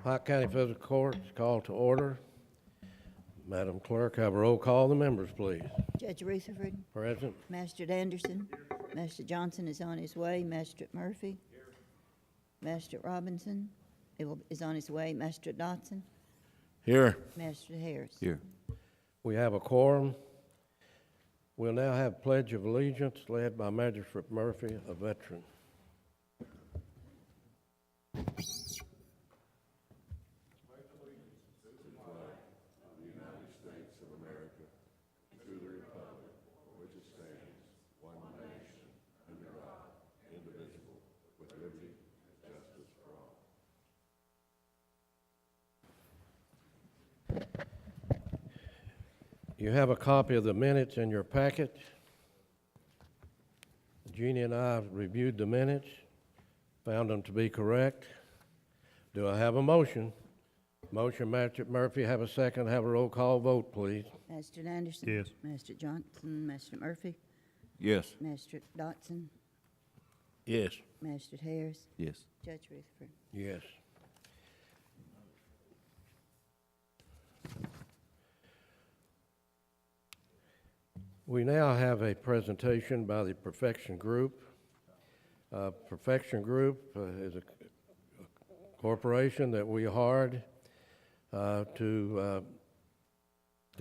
Pike County Fiscal Court is called to order. Madam Clerk, have a roll call of the members, please. Judge Rutherford. Present. Magistrate Anderson. Magistrate Johnson is on his way. Magistrate Murphy. Magistrate Robinson is on his way. Magistrate Dotson. Here. Magistrate Harris. Here. We have a quorum. We'll now have Pledge of Allegiance led by Magistrate Murphy, a veteran. You have a copy of the minutes in your packet. Jeannie and I reviewed the minutes, found them to be correct. Do I have a motion? Motion, Magistrate Murphy. Have a second. Have a roll call vote, please. Magistrate Anderson. Yes. Magistrate Johnson. Magistrate Murphy. Yes. Magistrate Dotson. Yes. Magistrate Harris. Yes. Judge Rutherford. Yes. We now have a presentation by the Perfection Group. Perfection Group is a corporation that we hired to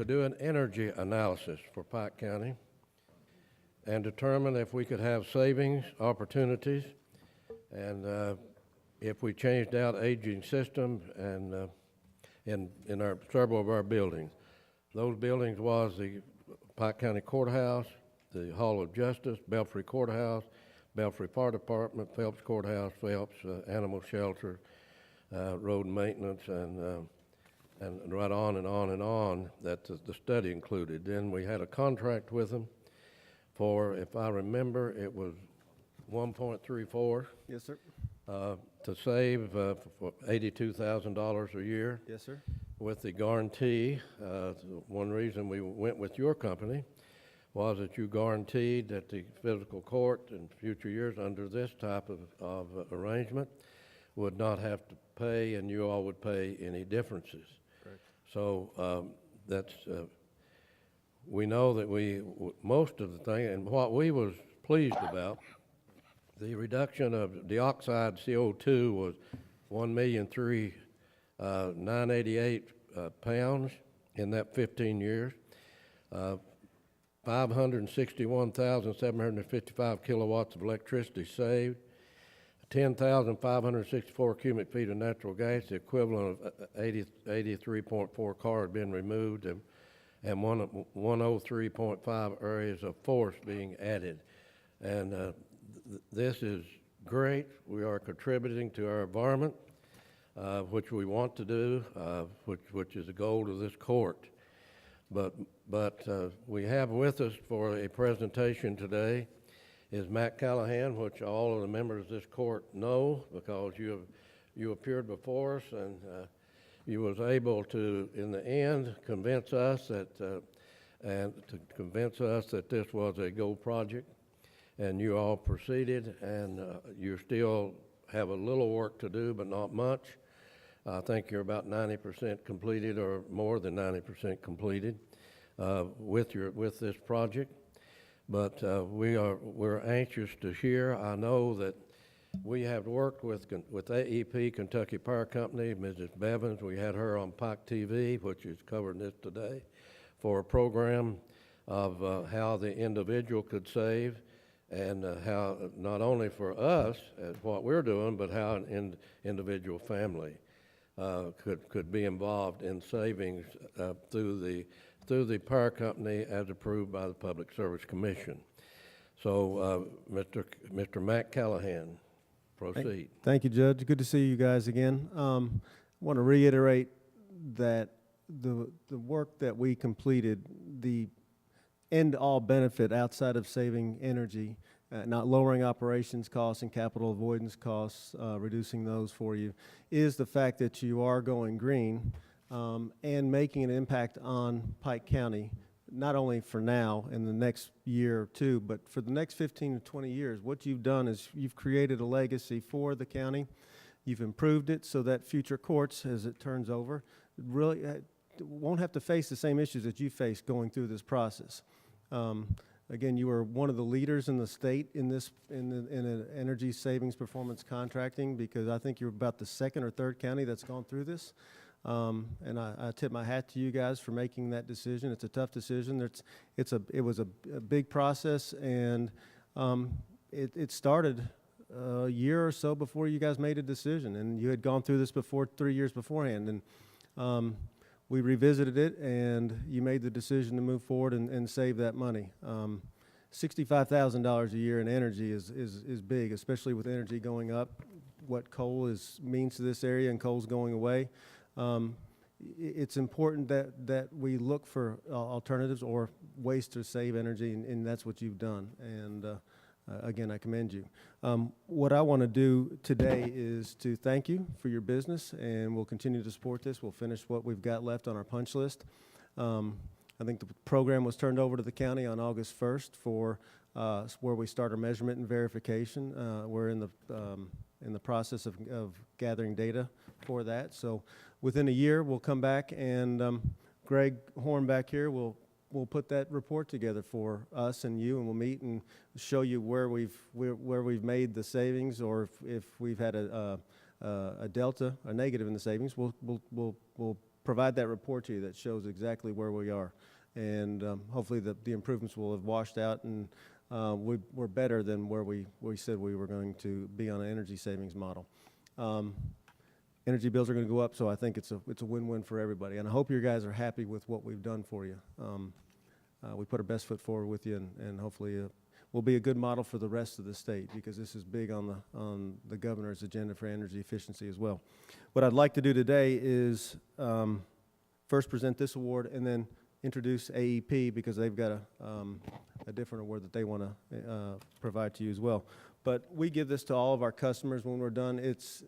do an energy analysis for Pike County and determine if we could have savings opportunities and if we changed out aging systems and in our several of our buildings. Those buildings was the Pike County Courthouse, the Hall of Justice, Belfry Courthouse, Belfry Fire Department, Phelps Courthouse, Phelps Animal Shelter, road maintenance, and right on and on and on that the study included. Then we had a contract with them for, if I remember, it was 1.34. Yes, sir. To save for $82,000 a year. Yes, sir. With the guarantee. One reason we went with your company was that you guaranteed that the fiscal court in future years under this type of arrangement would not have to pay, and you all would pay any differences. Correct. So that's, we know that most of the thing, and what we was pleased about, the reduction of dioxide CO2 was 1,309,988 pounds in that 15 years. 561,755 kilowatts of electricity saved. 10,564 cubic feet of natural gas, the equivalent of 83.4 cars being removed, and 103.5 areas of forest being added. And this is great. We are contributing to our environment, which we want to do, which is the goal of this court. But we have with us for a presentation today is Matt Callahan, which all of the members of this court know because you appeared before us and you was able to, in the end, convince us that this was a gold project, and you all proceeded, and you still have a little work to do, but not much. I think you're about 90% completed, or more than 90% completed with this project. But we're anxious to hear. I know that we have worked with AEP, Kentucky Power Company, Mrs. Bevins. We had her on Pike TV, which is covering this today, for a program of how the individual could save, and how not only for us as what we're doing, but how an individual family could be involved in savings through the power company as approved by the Public Service Commission. So, Mr. Matt Callahan, proceed. Thank you, Judge. Good to see you guys again. I want to reiterate that the work that we completed, the end-all benefit outside of saving energy, not lowering operations costs and capital avoidance costs, reducing those for you, is the fact that you are going green and making an impact on Pike County, not only for now in the next year or two, but for the next 15 to 20 years. What you've done is you've created a legacy for the county. You've improved it so that future courts, as it turns over, really won't have to face the same issues that you face going through this process. Again, you are one of the leaders in the state in an energy savings performance contracting, because I think you're about the second or third county that's gone through this. And I tip my hat to you guys for making that decision. It's a tough decision. It was a big process, and it started a year or so before you guys made a decision, and you had gone through this before 3 years beforehand, and we revisited it, and you made the decision to move forward and save that money. $65,000 a year in energy is big, especially with energy going up. What coal means to this area, and coal's going away. It's important that we look for alternatives or ways to save energy, and that's what you've done. And again, I commend you. What I want to do today is to thank you for your business, and we'll continue to support this. We'll finish what we've got left on our punch list. I think the program was turned over to the county on August 1st for where we start our measurement and verification. We're in the process of gathering data for that. So within a year, we'll come back, and Greg Horn back here will put that report together for us and you, and we'll meet and show you where we've made the savings, or if we've had a delta, a negative in the savings. We'll provide that report to you that shows exactly where we are, and hopefully the improvements will have washed out, and we're better than where we said we were going to be on an energy savings model. Energy bills are going to go up, so I think it's a win-win for everybody. And I hope you guys are happy with what we've done for you. We put our best foot forward with you, and hopefully we'll be a good model for the rest of the state, because this is big on the governor's agenda for energy efficiency as well. What I'd like to do today is first present this award, and then introduce AEP, because they've got a different award that they want to provide to you as well. But we give this to all of our customers when we're done. It's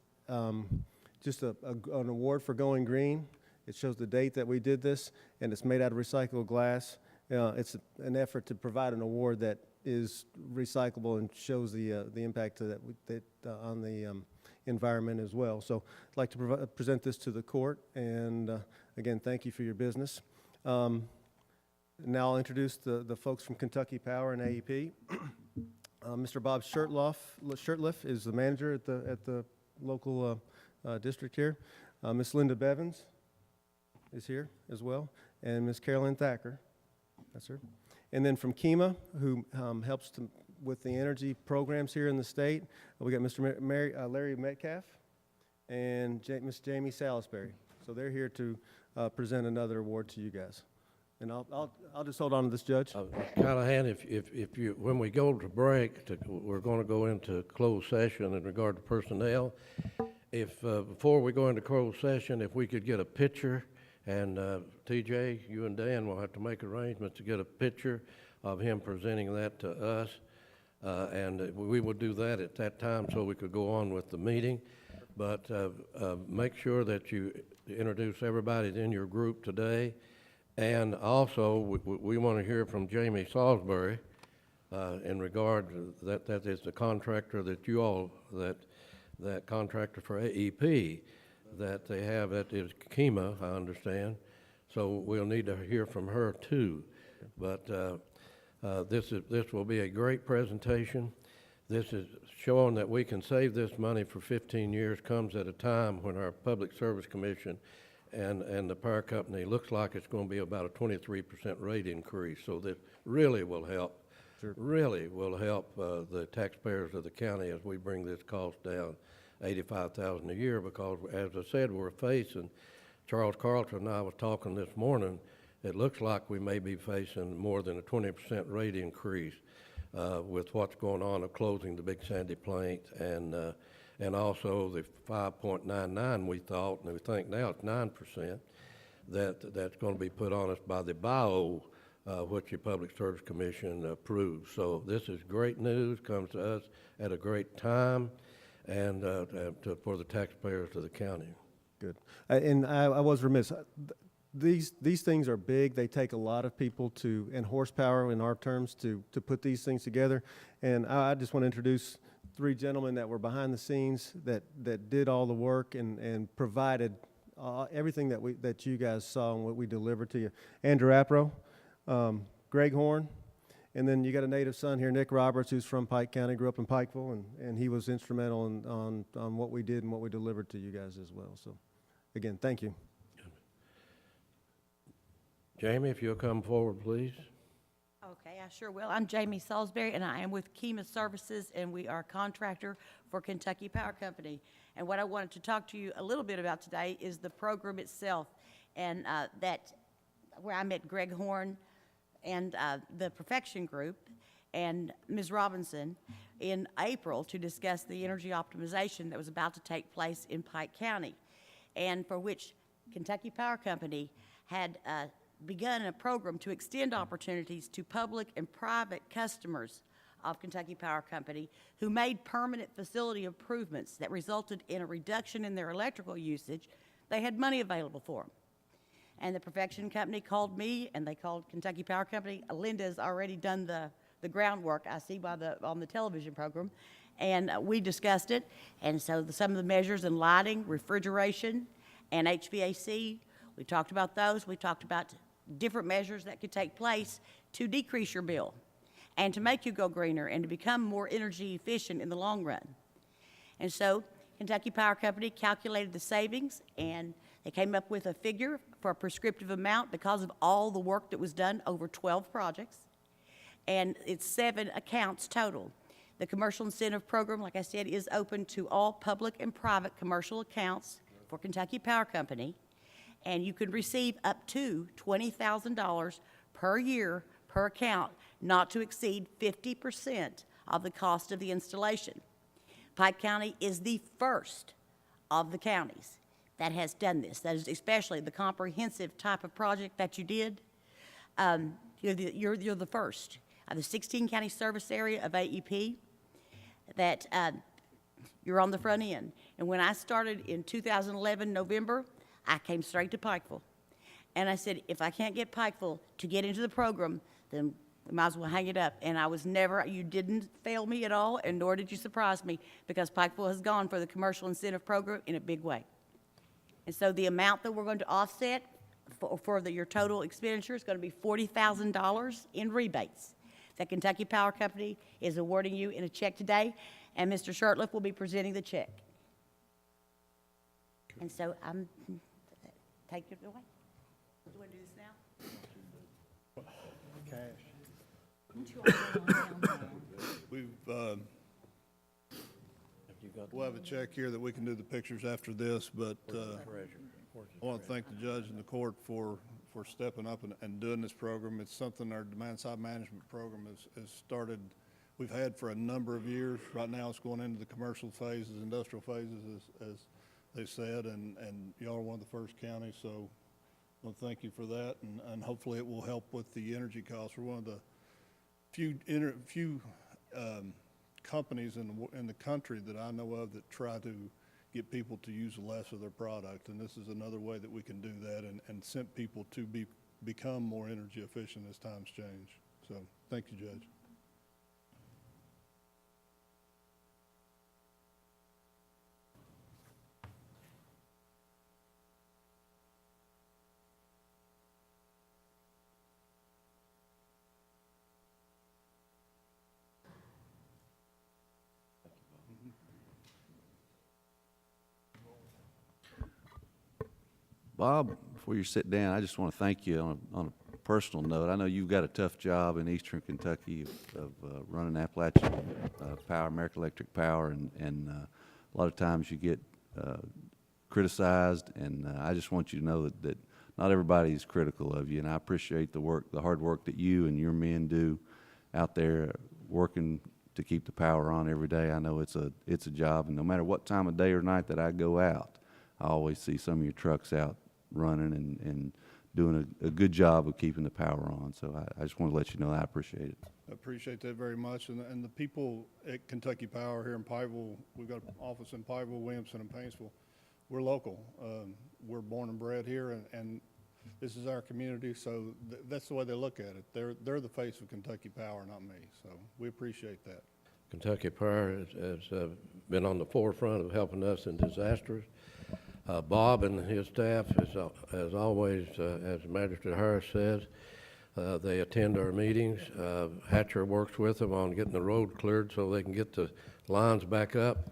just an award for going green. It shows the date that we did this, and it's made out of recycled glass. It's an effort to provide an award that is recyclable and shows the impact on the environment as well. So I'd like to present this to the court, and again, thank you for your business. Now I'll introduce the folks from Kentucky Power and AEP. Mr. Bob Shirtliff is the manager at the local district here. Miss Linda Bevins is here as well, and Miss Carolyn Thacker. That's her. And then from KEMA, who helps with the energy programs here in the state, we got Mr. Larry Metcalf and Miss Jamie Salisbury. So they're here to present another award to you guys. And I'll just hold on to this, Judge. Callahan, if you, when we go to break, we're going to go into closed session in regard to personnel. If before we go into closed session, if we could get a picture, and TJ, you and Dan will have to make arrangements to get a picture of him presenting that to us, and we will do that at that time so we could go on with the meeting. But make sure that you introduce everybody in your group today. And also, we want to hear from Jamie Salisbury in regard to that is the contractor that you all, that contractor for AEP that they have, that is KEMA, I understand. So we'll need to hear from her too. But this will be a great presentation. This is showing that we can save this money for 15 years, comes at a time when our Public Service Commission and the power company looks like it's going to be about a 23% rate increase. So that really will help, really will help the taxpayers of the county as we bring this cost down $85,000 a year, because as I said, we're facing, Charles Carlton and I was talking this morning, it looks like we may be facing more than a 20% rate increase with what's going on of closing the Big Sandy plant, and also the 5.99 we thought, and we think now it's 9%, that's going to be put on us by the bio, which the Public Service Commission approved. So this is great news, comes to us at a great time, and for the taxpayers of the county. Good. And I was remiss. These things are big. They take a lot of people and horsepower in our terms to put these things together. And I just want to introduce three gentlemen that were behind the scenes that did all the work and provided everything that you guys saw and what we delivered to you. Andrew Appro, Greg Horn, and then you got a native son here, Nick Roberts, who's from Pike County, grew up in Pikeville, and he was instrumental on what we did and what we delivered to you guys as well. So, again, thank you. Jamie, if you'll come forward, please. Okay, I sure will. I'm Jamie Salisbury, and I am with Kema Services, and we are a contractor for Kentucky Power Company. And what I wanted to talk to you a little bit about today is the program itself, and where I met Greg Horn and the Perfection Group and Ms. Robinson in April to discuss the energy optimization that was about to take place in Pike County, and for which Kentucky Power Company had begun a program to extend opportunities to public and private customers of Kentucky Power Company who made permanent facility improvements that resulted in a reduction in their electrical usage. They had money available for them. And the Perfection Company called me, and they called Kentucky Power Company. Linda's already done the groundwork, I see on the television program, and we discussed it. And so some of the measures in lighting, refrigeration, and HVAC, we talked about those. We talked about different measures that could take place to decrease your bill and to make you go greener and to become more energy efficient in the long run. And so Kentucky Power Company calculated the savings, and they came up with a figure for a prescriptive amount because of all the work that was done over 12 projects, and it's 7 accounts total. The commercial incentive program, like I said, is open to all public and private commercial accounts for Kentucky Power Company, and you could receive up to $20,000 per year per account, not to exceed 50% of the cost of the installation. Pike County is the first of the counties that has done this. That is especially the comprehensive type of project that you did. You're the first of the 16 county service area of AEP that you're on the front end. And when I started in 2011 November, I came straight to Pikeville. And I said, if I can't get Pikeville to get into the program, then we might as well hang it up. And I was never, you didn't fail me at all, and nor did you surprise me, because Pikeville has gone for the commercial incentive program in a big way. And so the amount that we're going to offset for your total expenditure is going to be $40,000 in rebates that Kentucky Power Company is awarding you in a check today, and Mr. Shurtleff will be presenting the check. And so I'm, take it away. Do you want to do this now? We'll have a check here that we can do the pictures after this, but I want to thank the judge and the court for stepping up and doing this program. It's something our demand-side management program has started, we've had for a number of years. Right now it's going into the commercial phases, industrial phases, as they said, and y'all are one of the first counties, so I want to thank you for that, and hopefully it will help with the energy costs. We're one of the few companies in the country that I know of that try to get people to use less of their product, and this is another way that we can do that and send people to become more energy efficient as times change. So thank you, Judge. Bob, before you sit down, I just want to thank you on a personal note. I know you've got a tough job in eastern Kentucky of running Appalachia Power, American Electric Power, and a lot of times you get criticized, and I just want you to know that not everybody is critical of you, and I appreciate the hard work that you and your men do out there working to keep the power on every day. I know it's a job, and no matter what time of day or night that I go out, I always see some of your trucks out running and doing a good job of keeping the power on. So I just want to let you know I appreciate it. I appreciate that very much. And the people at Kentucky Power here in Pikeville, we've got an office in Pikeville, Williamson, and Paintsville. We're local. We're born and bred here, and this is our community, so that's the way they look at it. They're the face of Kentucky Power, not me. So we appreciate that. Kentucky Power has been on the forefront of helping us in disasters. Bob and his staff, as always, as Magistrate Harris says, they attend our meetings. Hatcher works with them on getting the road cleared so they can get the lines back up.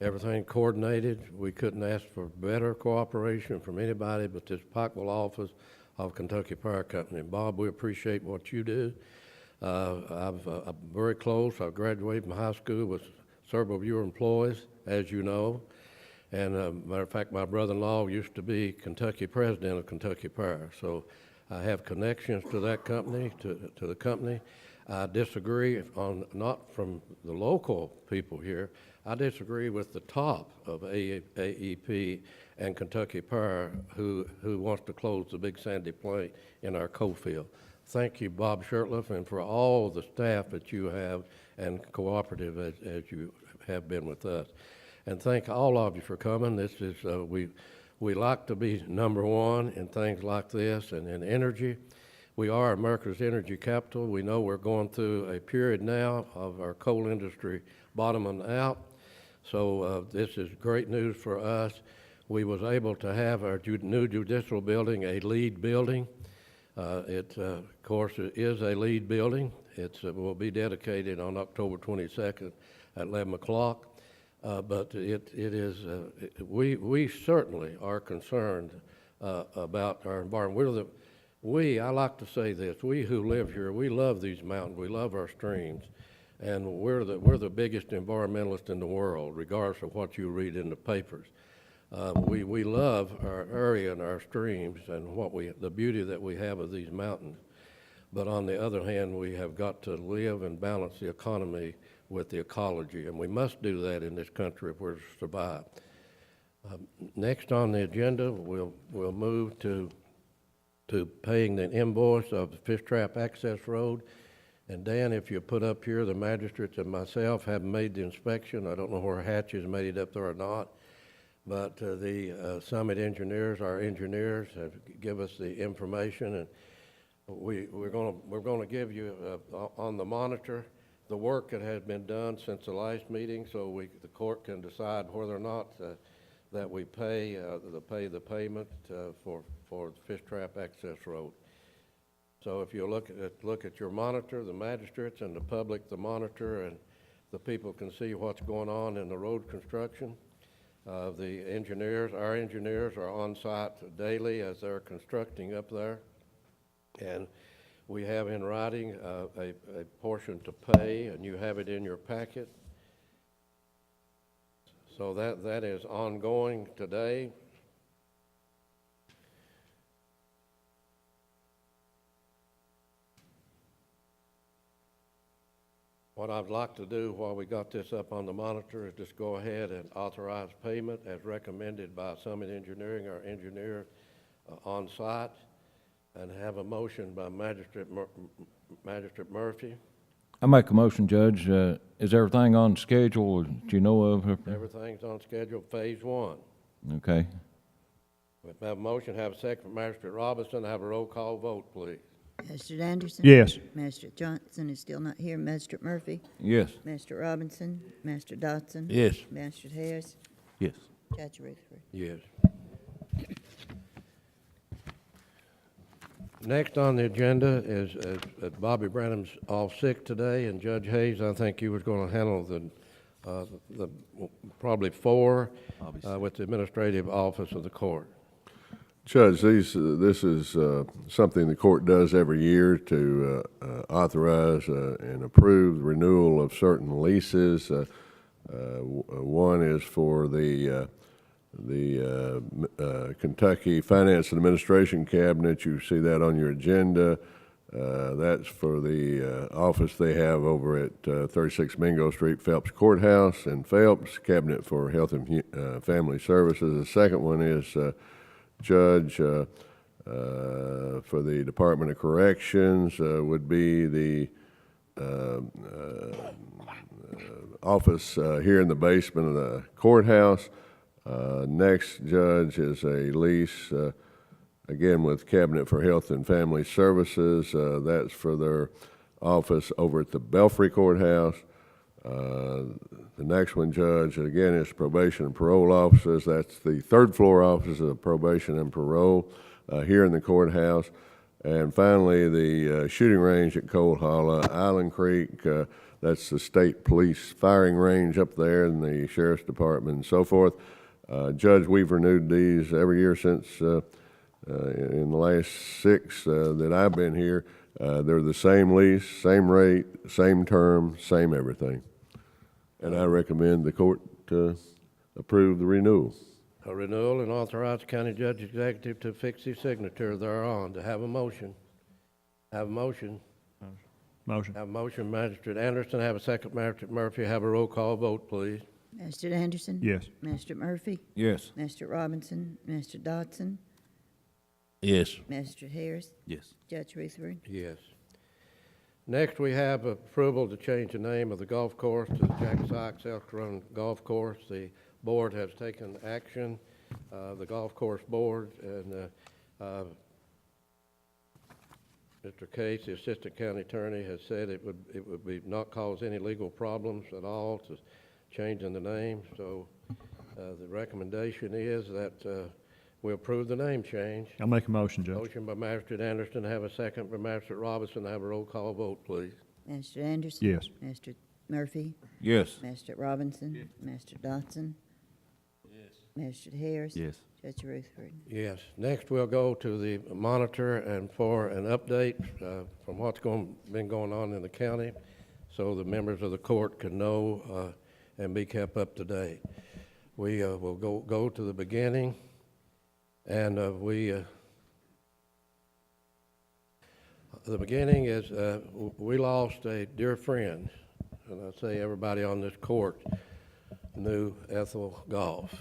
Everything coordinated. We couldn't ask for better cooperation from anybody but this Pikeville office of Kentucky Power Company. Bob, we appreciate what you do. I'm very close. I graduated from high school with several of your employees, as you know. And matter of fact, my brother-in-law used to be Kentucky president of Kentucky Power. So I have connections to that company, to the company. I disagree on, not from the local people here, I disagree with the top of AEP and Kentucky Power who wants to close the Big Sandy plant in our coal field. Thank you, Bob Shurtleff, and for all the staff that you have and cooperative as you have been with us. And thank all of you for coming. This is, we like to be number one in things like this and in energy. We are America's energy capital. We know we're going through a period now of our coal industry bottoming out. So this is great news for us. We was able to have our new judicial building a LEED building. Of course, it is a LEED building. It will be dedicated on October 22nd at 11 o'clock. But it is, we certainly are concerned about our environment. I like to say this, we who live here, we love these mountains, we love our streams, and we're the biggest environmentalists in the world, regardless of what you read in the papers. We love our area and our streams and the beauty that we have of these mountains. But on the other hand, we have got to live and balance the economy with the ecology, and we must do that in this country if we're to survive. Next on the agenda, we'll move to paying the invoice of the Fishtrap Access Road. And Dan, if you put up here, the magistrates and myself haven't made the inspection. I don't know where Hatch has made it up there or not. But the Summit engineers, our engineers, have give us the information, and we're going to give you on the monitor the work that has been done since the last meeting, so the court can decide whether or not that we pay the payment for the Fishtrap Access Road. So if you look at your monitor, the magistrates and the public, the monitor, and the people can see what's going on in the road construction. The engineers, our engineers are on site daily as they're constructing up there. And we have in writing a portion to pay, and you have it in your packet. So that is ongoing today. What I'd like to do while we got this up on the monitor is just go ahead and authorize payment as recommended by Summit Engineering, our engineer on site, and have a motion by Magistrate Murphy. I make a motion, Judge. Is everything on schedule? Do you know of? Everything's on schedule, phase one. Okay. We have a motion, have a second from Magistrate Robinson. Have a roll call vote, please. Magistrate Anderson? Yes. Magistrate Johnson is still not here. Magistrate Murphy? Yes. Magistrate Robinson? Magistrate Dotson? Yes. Magistrate Harris? Yes. Judge Rutherford? Yes. Next on the agenda is Bobby Branham's off sick today, and Judge Hayes, I think he was going to handle the probably four with the administrative office of the court. Judge, this is something the court does every year to authorize and approve the renewal of certain leases. One is for the Kentucky Finance and Administration Cabinet. You see that on your agenda. That's for the office they have over at 36 Mingo Street, Phelps Courthouse in Phelps, Cabinet for Health and Family Services. The second one is Judge for the Department of Corrections would be the office here in the basement of the courthouse. Next, Judge, is a lease, again, with Cabinet for Health and Family Services. That's for their office over at the Belfry Courthouse. The next one, Judge, again, is probation and parole officers. That's the third floor offices of probation and parole here in the courthouse. And finally, the shooting range at Cold Hollow, Island Creek, that's the state police firing range up there in the sheriff's department and so forth. Judge, we've renewed these every year since in the last 6 that I've been here. They're the same lease, same rate, same term, same everything. And I recommend the court approve the renewal. A renewal and authorize the county judge executive to fix his signature thereon. To have a motion. Have a motion. Motion. Have a motion, Magistrate Anderson. Have a second, Magistrate Murphy. Have a roll call vote, please. Magistrate Anderson? Yes. Magistrate Murphy? Yes. Magistrate Robinson? Magistrate Dodson? Yes. Magistrate Harris? Yes. Judge Ruthford? Yes. Next, we have approval to change the name of the golf course to the Jack Sykes Elk Run Golf Course. The board has taken action, the golf course board, and Mr. Case, the assistant county attorney, has said it would be not cause any legal problems at all to changing the name. So the recommendation is that we approve the name change. I'll make a motion, Judge. Motion by Magistrate Anderson. Have a second by Magistrate Robinson. Have a roll call vote, please. Magistrate Anderson? Yes. Magistrate Murphy? Yes. Magistrate Robinson? Magistrate Dodson? Yes. Magistrate Harris? Yes. Judge Ruthford? Yes. Next, we'll go to the monitor and for an update from what's been going on in the county, so the members of the court can know and be kept up to date. We will go to the beginning, and the beginning is we lost a dear friend, and I say everybody on this court knew Ethel Goff.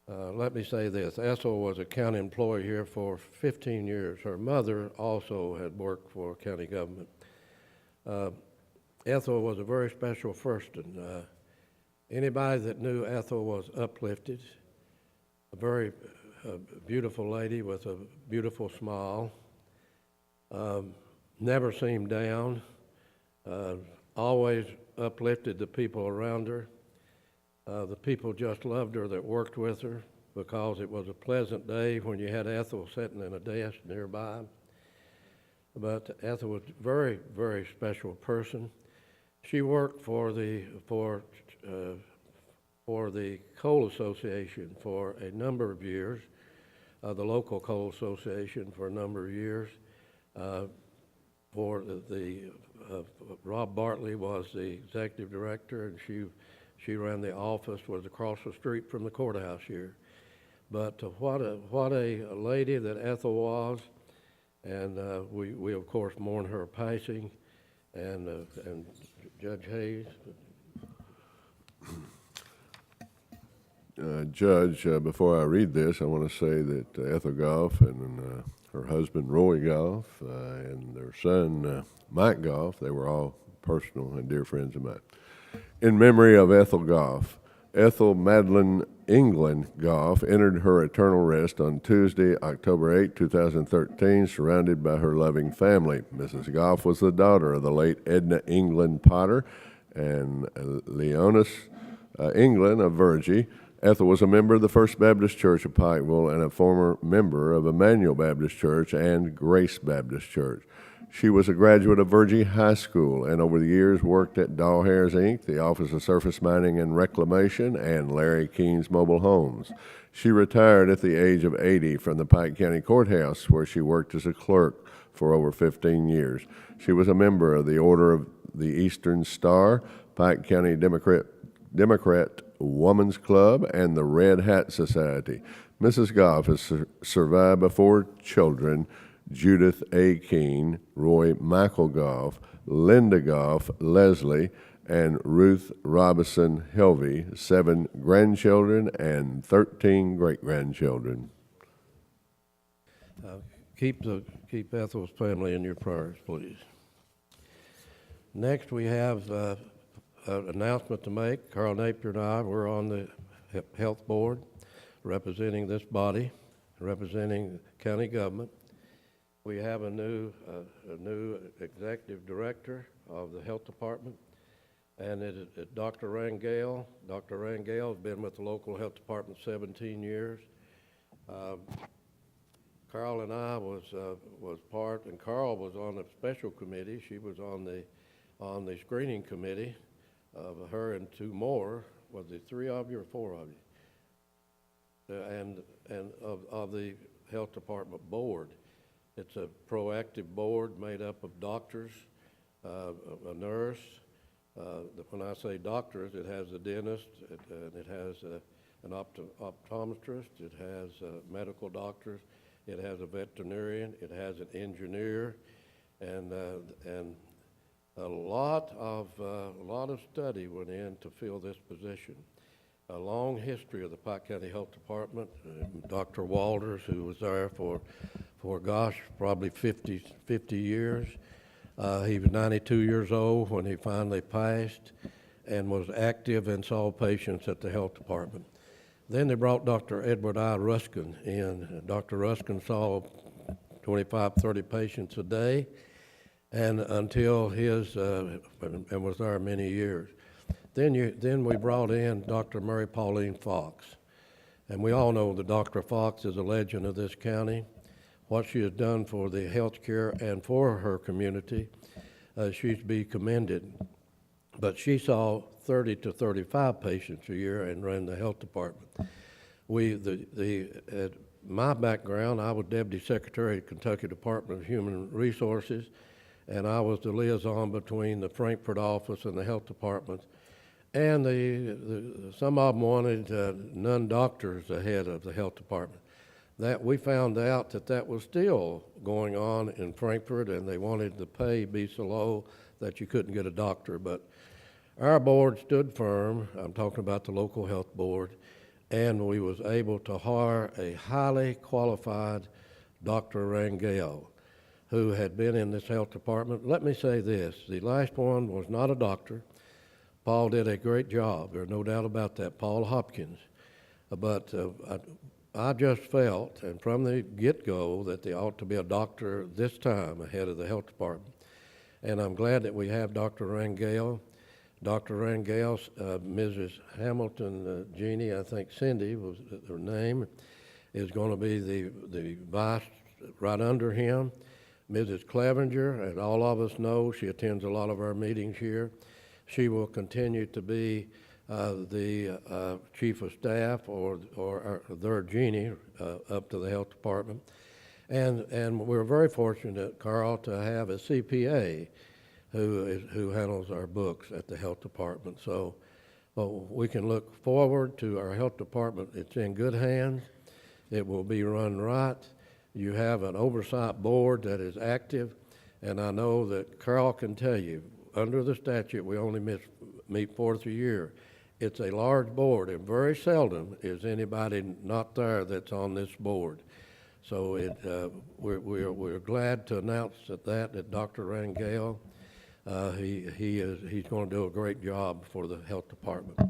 Let me say this. Ethel was a county employee here for 15 years. Her mother also had worked for county government. Ethel was a very special person. Anybody that knew Ethel was uplifted. A very beautiful lady with a beautiful smile. Never seemed down. Always uplifted the people around her. The people just loved her that worked with her because it was a pleasant day when you had Ethel sitting in a desk nearby. But Ethel was a very, very special person. She worked for the Coal Association for a number of years, the local Coal Association for a number of years. Rob Bartley was the executive director, and she ran the office, was across the street from the courthouse here. But what a lady that Ethel was, and we of course mourn her passing, and Judge Hayes. Judge, before I read this, I want to say that Ethel Goff and her husband Roy Goff and their son Mike Goff, they were all personal and dear friends of mine. In memory of Ethel Goff, Ethel Madeline England Goff entered her eternal rest on Tuesday, October 8, 2013, surrounded by her loving family. Mrs. Goff was the daughter of the late Edna England Potter and Leonis England of Virgie. Ethel was a member of the First Baptist Church of Pikeville and a former member of Emmanuel Baptist Church and Grace Baptist Church. She was a graduate of Virgie High School and over the years worked at Doll Hairs, Inc., the Office of Surface Mining and Reclamation, and Larry Keene's Mobile Homes. She retired at the age of 80 from the Pike County Courthouse, where she worked as a clerk for over 15 years. She was a member of the Order of the Eastern Star, Pike County Democrat Woman's Club, and the Red Hat Society. Mrs. Goff is survived by 4 children: Judith A. Keene, Roy Michael Goff, Linda Goff, Leslie, and Ruth Robinson Helvey, 7 grandchildren and 13 great-grandchildren. Keep Ethel's family in your prayers, please. Next, we have an announcement to make. Carl Napier and I, we're on the health board, representing this body, representing county government. We have a new executive director of the health department, and it is Dr. Rangel. Dr. Rangel has been with the local health department 17 years. Carl and I was part, and Carl was on the special committee. She was on the screening committee of her and two more. Was it 3 of you or 4 of you? And of the health department board. It's a proactive board made up of doctors, a nurse. When I say doctors, it has a dentist, and it has an optometrist, it has medical doctors, it has a veterinarian, it has an engineer, and a lot of study went in to fill this position. A long history of the Pike County Health Department. Dr. Walters, who was there for gosh, probably 50 years. He was 92 years old when he finally passed and was active and saw patients at the health department. Then they brought Dr. Edward I. Ruskin in. Dr. Ruskin saw 25, 30 patients a day, and until his, and was there many years. Then we brought in Dr. Mary Pauline Fox, and we all know that Dr. Fox is a legend of this county. What she has done for the health care and for her community, she's to be commended. But she saw 30 to 35 patients a year and ran the health department. At my background, I was Deputy Secretary of the Kentucky Department of Human Resources, and I was the liaison between the Frankfort office and the health department. And some of them wanted non-doctors ahead of the health department. That we found out that was still going on in Frankfort, and they wanted the pay be so low that you couldn't get a doctor. But our board stood firm. I'm talking about the local health board, and we was able to hire a highly qualified Dr. Rangel, who had been in this health department. Let me say this: the last one was not a doctor. Paul did a great job. There's no doubt about that, Paul Hopkins. But I just felt, and from the get-go, that there ought to be a doctor this time ahead of the health department. And I'm glad that we have Dr. Rangel. Dr. Rangel, Mrs. Hamilton, Jeannie, I think Cindy was her name, is going to be the vice right under him. Mrs. Clevenger, as all of us know, she attends a lot of our meetings here. She will continue to be the chief of staff or their Jeannie up to the health department. And we're very fortunate, Carl, to have a CPA who handles our books at the health department. So we can look forward to our health department. It's in good hands. It will be run right. You have an oversight board that is active, and I know that Carl can tell you, under the statute, we only meet 4th a year. It's a large board, and very seldom is anybody not there that's on this board. So we're glad to announce that Dr. Rangel, he's going to do a great job for the health department.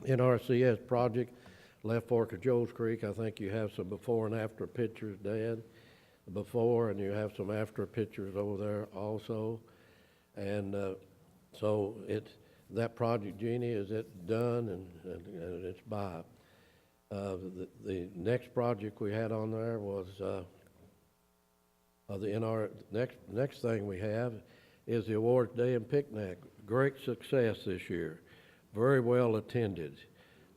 NRCS project, Left Fork of Jones Creek. I think you have some before and after pictures, Dad. Before, and you have some after pictures over there also. And so that project, Jeannie, is it done and it's by. The next project we had on there was next thing we have is the Awards Day and Picnic. Great success this year, very well attended.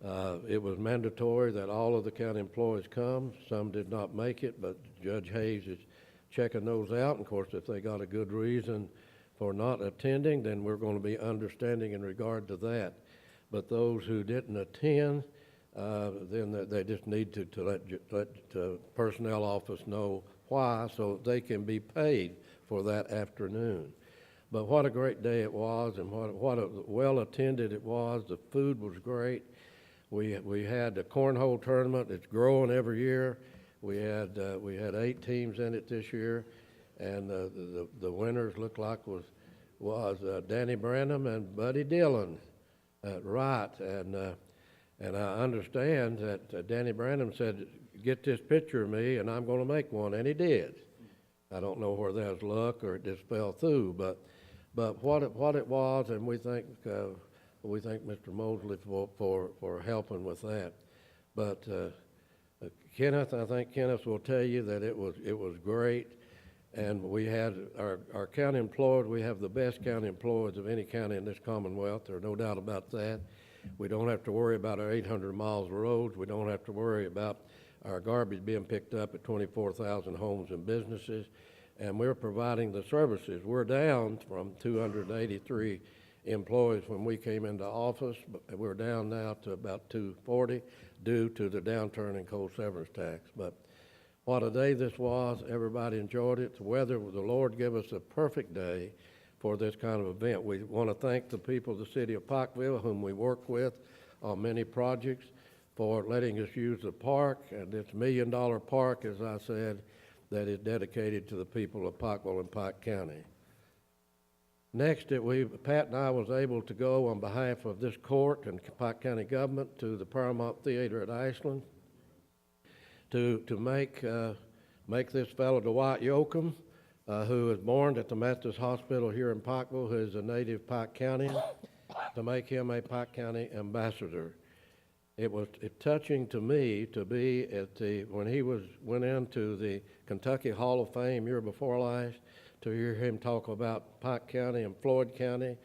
It was mandatory that all of the county employees come. Some did not make it, but Judge Hayes is checking those out. And of course, if they got a good reason for not attending, then we're going to be understanding in regard to that. But those who didn't attend, then they just need to let personnel office know why, so they can be paid for that afternoon. But what a great day it was, and what a well attended it was. The food was great. We had the cornhole tournament. It's growing every year. We had 8 teams in it this year, and the winners looked like was Danny Branham and Buddy Dillon, right? And I understand that Danny Branham said, "Get this picture of me, and I'm going to make one," and he did. I don't know whether that was luck or it just fell through, but But what it was, and we thank Mr. Mosley for helping with that. But Kenneth, I think Kenneth will tell you that it was great. And we had our county employees, we have the best county employees of any county in this Commonwealth. There's no doubt about that. We don't have to worry about our 800 miles of roads. We don't have to worry about our garbage being picked up at 24,000 homes and businesses. And we're providing the services. We're down from 283 employees when we came into office, but we're down now to about 240 due to the downturn in coal severance tax. But what a day this was. Everybody enjoyed it. The weather, the Lord gave us a perfect day for this kind of event. We want to thank the people of the city of Pikeville, whom we work with on many projects, for letting us use the park, and this $1 million park, as I said, that is dedicated to the people of Pikeville and Pike County. Next, Pat and I was able to go on behalf of this court and Pike County government to the Paramount Theater at Ashland to make this fellow Dwight Yoakam, who was born at the Methodist Hospital here in Pikeville, who is a native Pike County, to make him a Pike County ambassador. It was touching to me to be when he went into the Kentucky Hall of Fame year before last, to hear him talk about Pike County and Floyd County,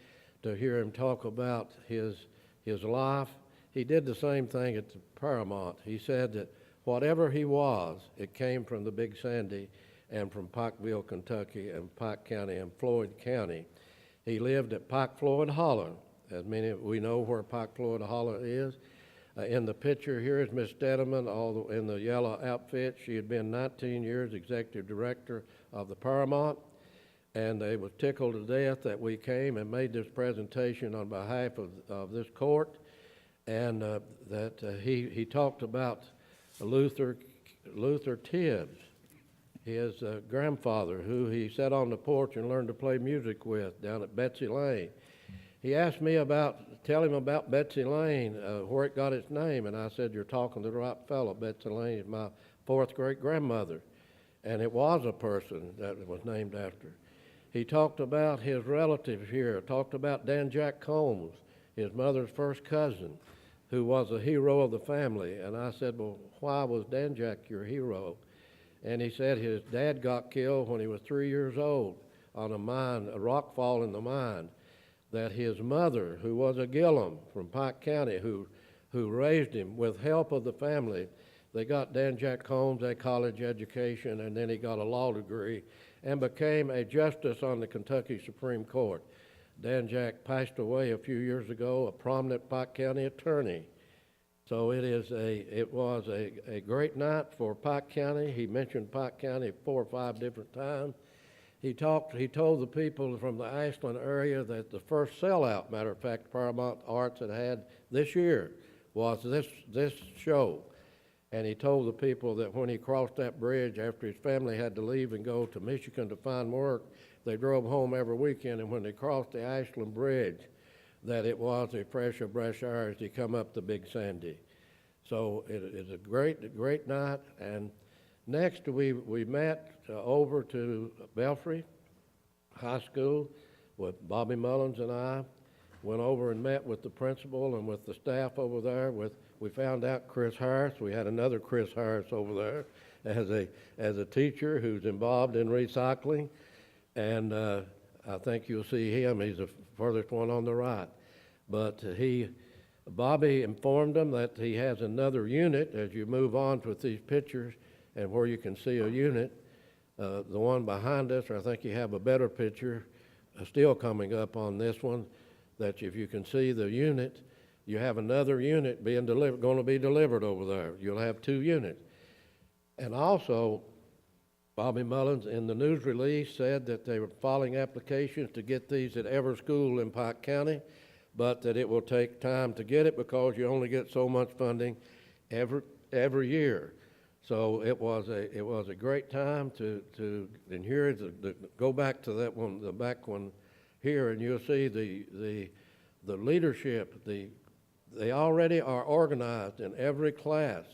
to hear him talk about his life. He did the same thing at the Paramount. He said that whatever he was, it came from the Big Sandy and from Pikeville, Kentucky, and Pike County and Floyd County. He lived at Pike Floyd Holler, as many of we know where Pike Floyd Holler is. In the picture here is Miss Stedeman, in the yellow outfit. She had been 19 years executive director of the Paramount, and they was tickled to death that we came and made this presentation on behalf of this court, and that he talked about Luther Tibbs, his grandfather, who he sat on the porch and learned to play music with down at Betsy Lane. He asked me tell him about Betsy Lane, where it got its name, and I said, you're talking to the right fellow. Betsy Lane is my fourth great-grandmother, and it was a person that it was named after. He talked about his relatives here, talked about Dan Jack Combs, his mother's first cousin, who was a hero of the family. And I said, well, why was Dan Jack your hero? And he said his dad got killed when he was 3 years old on a rock fall in the mine, that his mother, who was a Gillum from Pike County, who raised him with help of the family, they got Dan Jack Combs a college education, and then he got a law degree and became a justice on the Kentucky Supreme Court. Dan Jack passed away a few years ago, a prominent Pike County attorney. So it was a great night for Pike County. He mentioned Pike County 4 or 5 different times. He told the people from the Ashland area that the first sellout, matter of fact, Paramount Arts had this year, was this show. And he told the people that when he crossed that bridge after his family had to leave and go to Michigan to find work, they drove home every weekend, and when they crossed the Ashland Bridge, that it was a fresh of fresh air as he come up the Big Sandy. So it is a great night. And next we met over to Belfry High School with Bobby Mullins, and I went over and met with the principal and with the staff over there. We found out Chris Harris. We had another Chris Harris over there as a teacher who's involved in recycling, and I think you'll see him. He's the furthest one on the right. But Bobby informed them that he has another unit as you move on with these pictures, and where you can see a unit. The one behind us, or I think you have a better picture still coming up on this one, that if you can see the unit, you have another unit going to be delivered over there. You'll have 2 units. And also, Bobby Mullins in the news release said that they were filing applications to get these at every school in Pike County, but that it will take time to get it because you only get so much funding every year. So it was a great time and here go back to that one, the back one here, and you'll see the leadership. They already are organized in every class.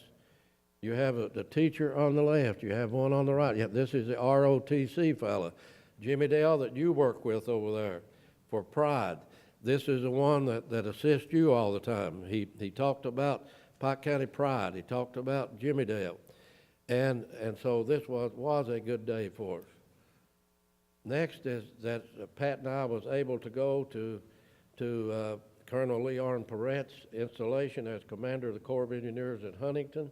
You have the teacher on the left. You have one on the right. Yeah, this is the ROTC fella, Jimmy Dale, that you work with over there. for pride. This is the one that assists you all the time. He talked about Pike County pride. He talked about Jimmy Dale. And so this was a good day for us. Next is that Pat and I was able to go to Colonel Leon Perret's installation as commander of the Corps of Engineers at Huntington.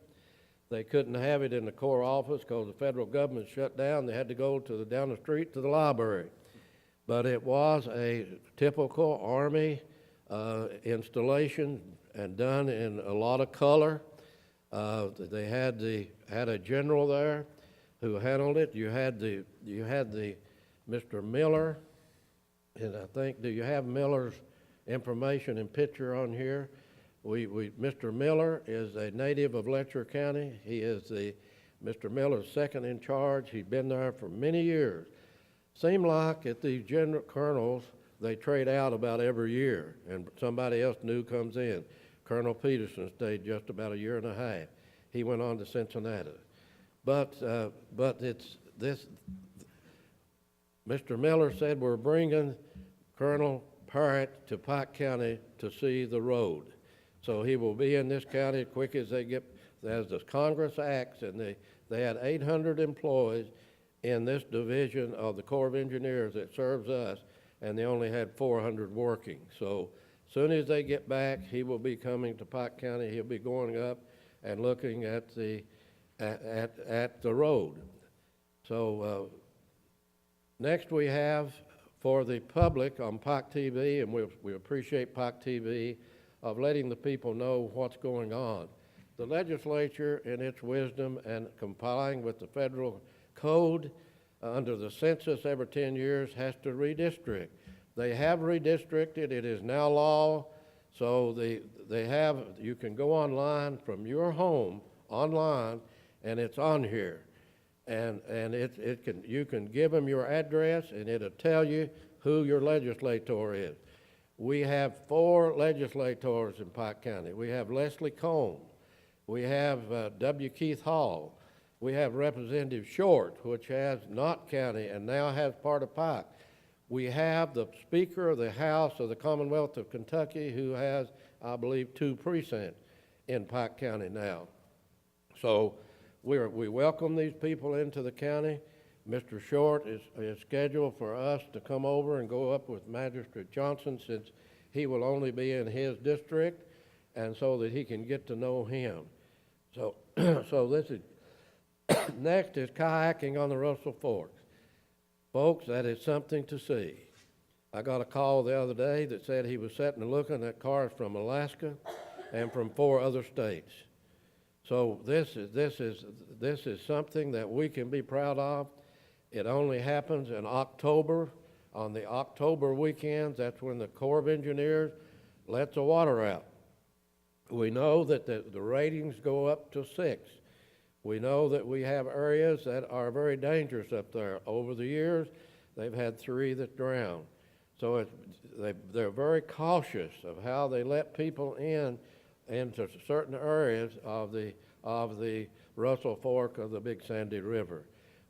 They couldn't have it in the Corps office because the federal government shut down. They had to go down the street to the library. But it was a typical Army installation and done in a lot of color. They had a general there who handled it. You had the Mr. Miller, and I think, do you have Miller's information and picture on here? Mr. Miller is a native of Letcher County. He is Mr. Miller's second in charge. He's been there for many years. Seem like at these general colonels, they trade out about every year, and somebody else new comes in. Colonel Peterson stayed just about a year and a half. He went on to Cincinnati. But it's this, Mr. Miller said, we're bringing Colonel Parrott to Pike County to see the road. So he will be in this county as quick as they get, as the Congress acts, and they had 800 employees in this division of the Corps of Engineers that serves us, and they only had 400 working. So as soon as they get back, he will be coming to Pike County. He'll be going up and looking at the road. So next we have for the public on Pike TV, and we appreciate Pike TV, of letting the people know what's going on. The legislature, in its wisdom and complying with the federal code under the census every 10 years, has to redistrict. They have redistricted. It is now law. So you can go online from your home online, and it's on here. And you can give them your address, and it'll tell you who your legislator is. We have 4 legislators in Pike County. We have Leslie Combs. We have W. Keith Hall. We have Representative Short, which has Knott County and now has part of Pike. We have the Speaker of the House of the Commonwealth of Kentucky, who has, I believe, 2 precincts in Pike County now. So we welcome these people into the county. Mr. Short is scheduled for us to come over and go up with Magistrate Johnson, since he will only be in his district, and so that he can get to know him. So, so this is, next is kayaking on the Russell Forks. Folks, that is something to see. I got a call the other day that said he was sitting and looking at cars from Alaska and from 4 other states. So this is something that we can be proud of. It only happens in October. On the October weekends, that's when the Corps of Engineers lets the water out. We know that the ratings go up to 6. We know that we have areas that are very dangerous up there. Over the years, they've had 3 that drowned. So they're very cautious of how they let people into certain areas of the Russell Fork of the Big Sandy River.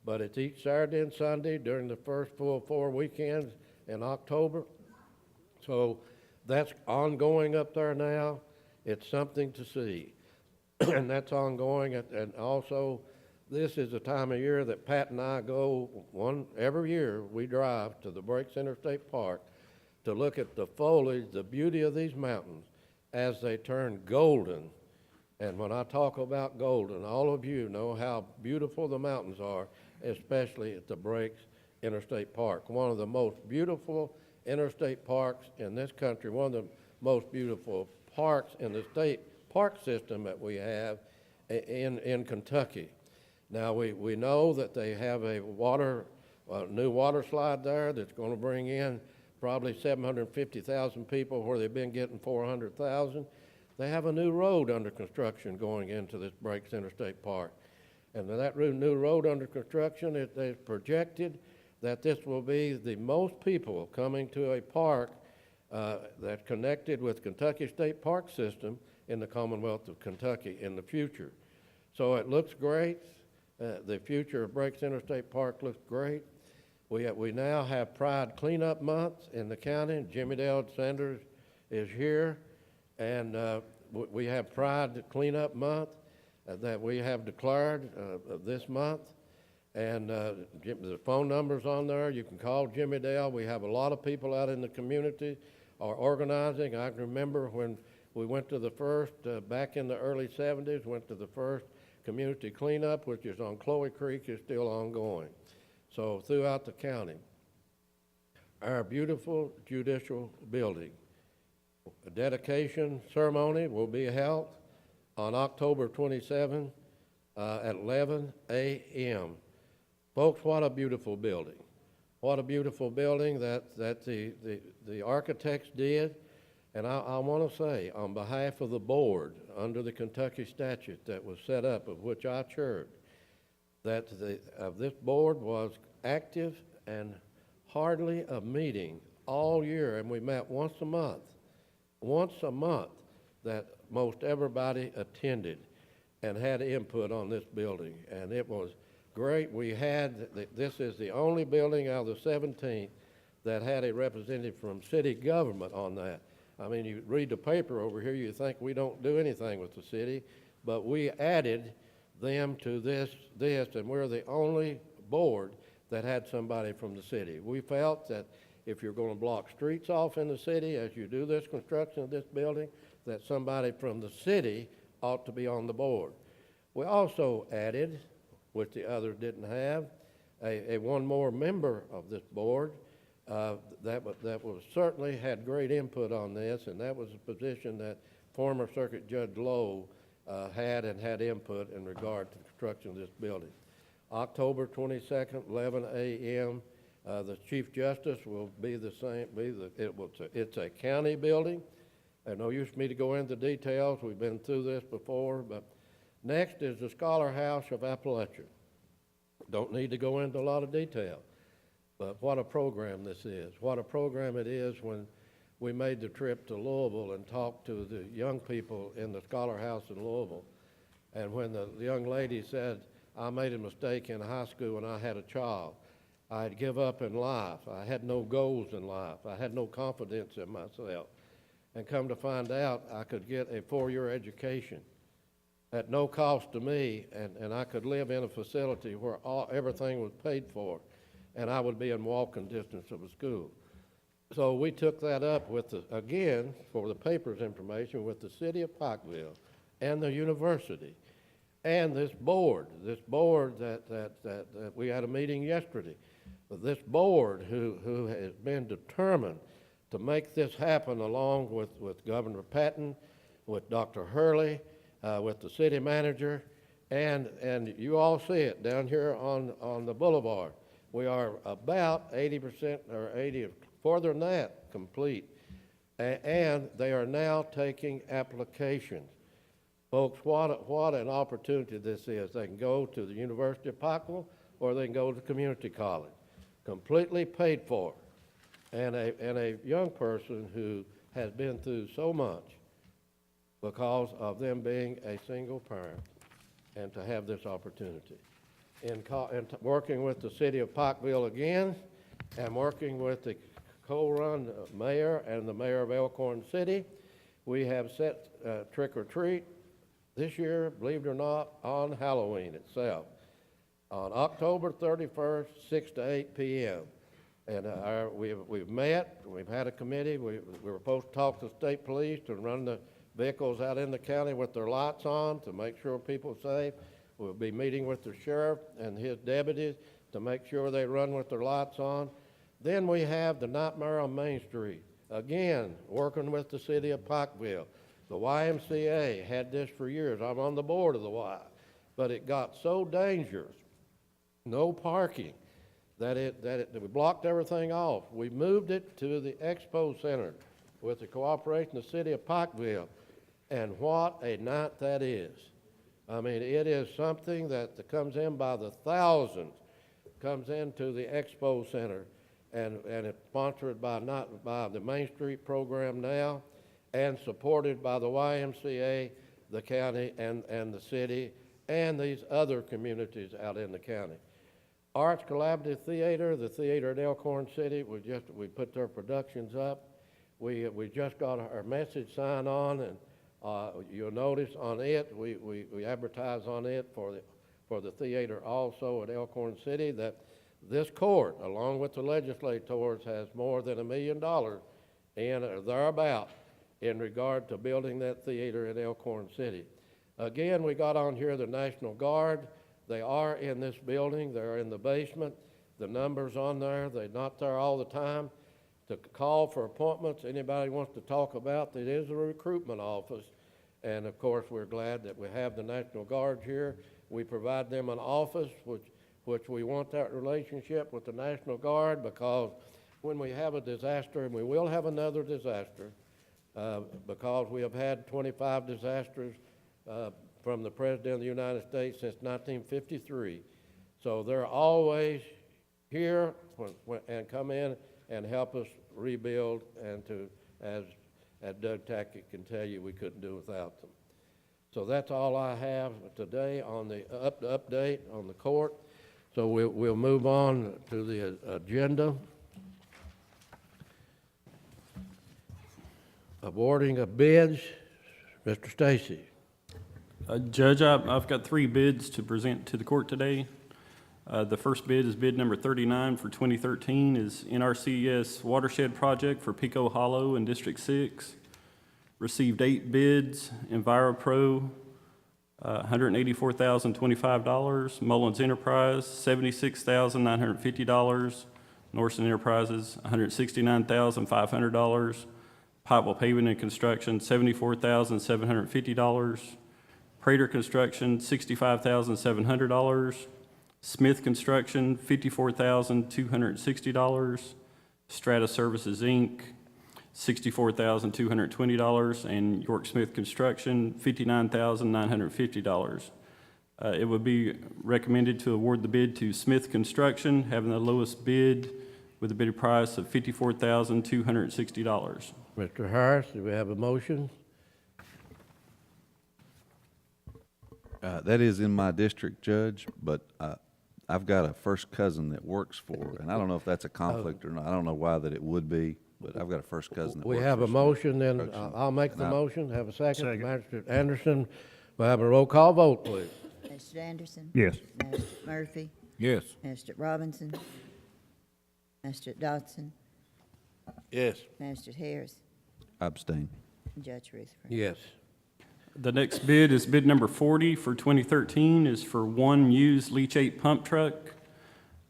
But it's each Saturday and Sunday during the first full 4 weekends in October. So that's ongoing up there now. It's something to see. And that's ongoing. And also, this is the time of year that Pat and I go, every year we drive to the Breaks Interstate Park to look at the foliage, the beauty of these mountains as they turn golden. And when I talk about golden, all of you know how beautiful the mountains are, especially at the Breaks Interstate Park. One of the most beautiful interstate parks in this country, one of the most beautiful parks in the state park system that we have in Kentucky. Now, we know that they have a new water slide there that's going to bring in probably 750,000 people where they've been getting 400,000. They have a new road under construction going into this Breaks Interstate Park. And that new road under construction, it's projected that this will be the most people coming to a park that's connected with Kentucky State Park System in the Commonwealth of Kentucky in the future. So it looks great. The future of Breaks Interstate Park looks great. We now have Pride Cleanup Month in the county. Jimmy Dale Sanders is here, and we have Pride Cleanup Month that we have declared this month. And the phone number's on there. You can call Jimmy Dale. We have a lot of people out in the community are organizing. I can remember when we went to the first, back in the early 70s, went to the first community cleanup, which is on Chloe Creek, is still ongoing. So throughout the county, our beautiful judicial building, a dedication ceremony will be held on October 27 at 11 a.m. Folks, what a beautiful building. What a beautiful building that the architects did. And I want to say, on behalf of the board, under the Kentucky statute that was set up, of which I chaired, that this board was active and hardly a meeting all year, and we met once a month, that most everybody attended and had input on this building, and it was great. We had, this is the only building out of the 17 that had a representative from city government on that. I mean, you read the paper over here, you think we don't do anything with the city, but we added them to this, and we're the only board that had somebody from the city. We felt that if you're going to block streets off in the city as you do this construction of this building, that somebody from the city ought to be on the board. We also added, which the others didn't have, a one more member of this board that was certainly had great input on this, and that was a position that former Circuit Judge Lowe had input in regard to the construction of this building. October 22nd, 11 a.m. The Chief Justice will be the same. It's a county building. There's no use for me to go into details. We've been through this before. But next is the Scholar House of Appalachia. Don't need to go into a lot of detail. But what a program this is. What a program it is when we made the trip to Louisville and talked to the young people in the Scholar House in Louisville. And when the young lady said, I made a mistake in high school when I had a child. I'd give up in life. I had no goals in life. I had no confidence in myself. And come to find out, I could get a 4-year education at no cost to me, and I could live in a facility where everything was paid for, and I would be in walking distance of a school. So we took that up with, again, for the paper's information, with the city of Pikeville and the university and this board that we had a meeting yesterday. This board who has been determined to make this happen, along with Governor Patton, with Dr. Hurley, with the city manager, and you all see it down here on the boulevard. We are about 80% or 80, further than that, complete. And they are now taking applications. Folks, what an opportunity this is. They can go to the University of Pikeville or they can go to community college, completely paid for. And a young person who has been through so much because of them being a single parent, and to have this opportunity. And working with the city of Pikeville again, and working with the co-run mayor and the mayor of Elkhorn City, we have set trick or treat this year, believe it or not, on Halloween itself, on October 31st, 6 to 8 p.m. And we've met, we've had a committee. We were supposed to talk to the state police to run the vehicles out in the county with their lights on to make sure people are safe. We'll be meeting with the sheriff and his deputies to make sure they run with their lights on. Then we have the Nightmare on Main Street. Again, working with the city of Pikeville. The YMCA had this for years. I'm on the board of the Y. But it got so dangerous, no parking, that we blocked everything off. We moved it to the Expo Center with the cooperation of the city of Pikeville. And what a night that is. I mean, it is something that comes in by the thousands, comes into the Expo Center, and it's sponsored by the Main Street program now, and supported by the YMCA, the county, and the city, and these other communities out in the county. Arts Collaborative Theater, the theater at Elkhorn City, we put their productions up. We just got our message sign on, and you'll notice on it, we advertise on it for the theater also at Elkhorn City that this court, along with the legislators, has more than $1 million in or thereabout in regard to building that theater at Elkhorn City. Again, we got on here the National Guard. They are in this building. They're in the basement. The number's on there. They're not there all the time. To call for appointments, anybody wants to talk about, it is a recruitment office. And of course, we're glad that we have the National Guard here. We provide them an office, which we want that relationship with the National Guard, because when we have a disaster, and we will have another disaster, because we have had 25 disasters from the President of the United States since 1953. So they're always here and come in and help us rebuild, and as Doug Tackett can tell you, we couldn't do without them. So that's all I have today on the update on the court. So we'll move on to the agenda. Awarding of bids, Mr. Stacy. Judge, I've got 3 bids to present to the court today. The first bid is bid number 39 for 2013 is NRCS Watershed Project for Pico Hollow in District 6. Received 8 bids. EnviroPro, $184,025. Mullins Enterprise, $76,950. Norson Enterprises, $169,500. Pikeville Paving and Construction, $74,750. Prater Construction, $65,700. Smith Construction, $54,260. Strata Services, Inc., $64,220, and York Smith Construction, $59,950. It would be recommended to award the bid to Smith Construction, having the lowest bid with a bid price of $54,260. Mr. Harris, do we have a motion? That is in my district, Judge, but I've got a first cousin that works for, and I don't know if that's a conflict or not. I don't know why that it would be, but I've got a first cousin that We works have for a motion, then Construction. I'll make the And motion. Have a second. Second. Magistrate Anderson, we'll have a roll call vote, please. Mr. Anderson? Yes. Mr. Murphy? Yes. Mr. Robinson? Mr. Dodson? Yes. Mr. Harris? Abstain. And Judge Rutherford? Yes. The next bid is bid number 40 for 2013 is for 1 used leachate pump truck.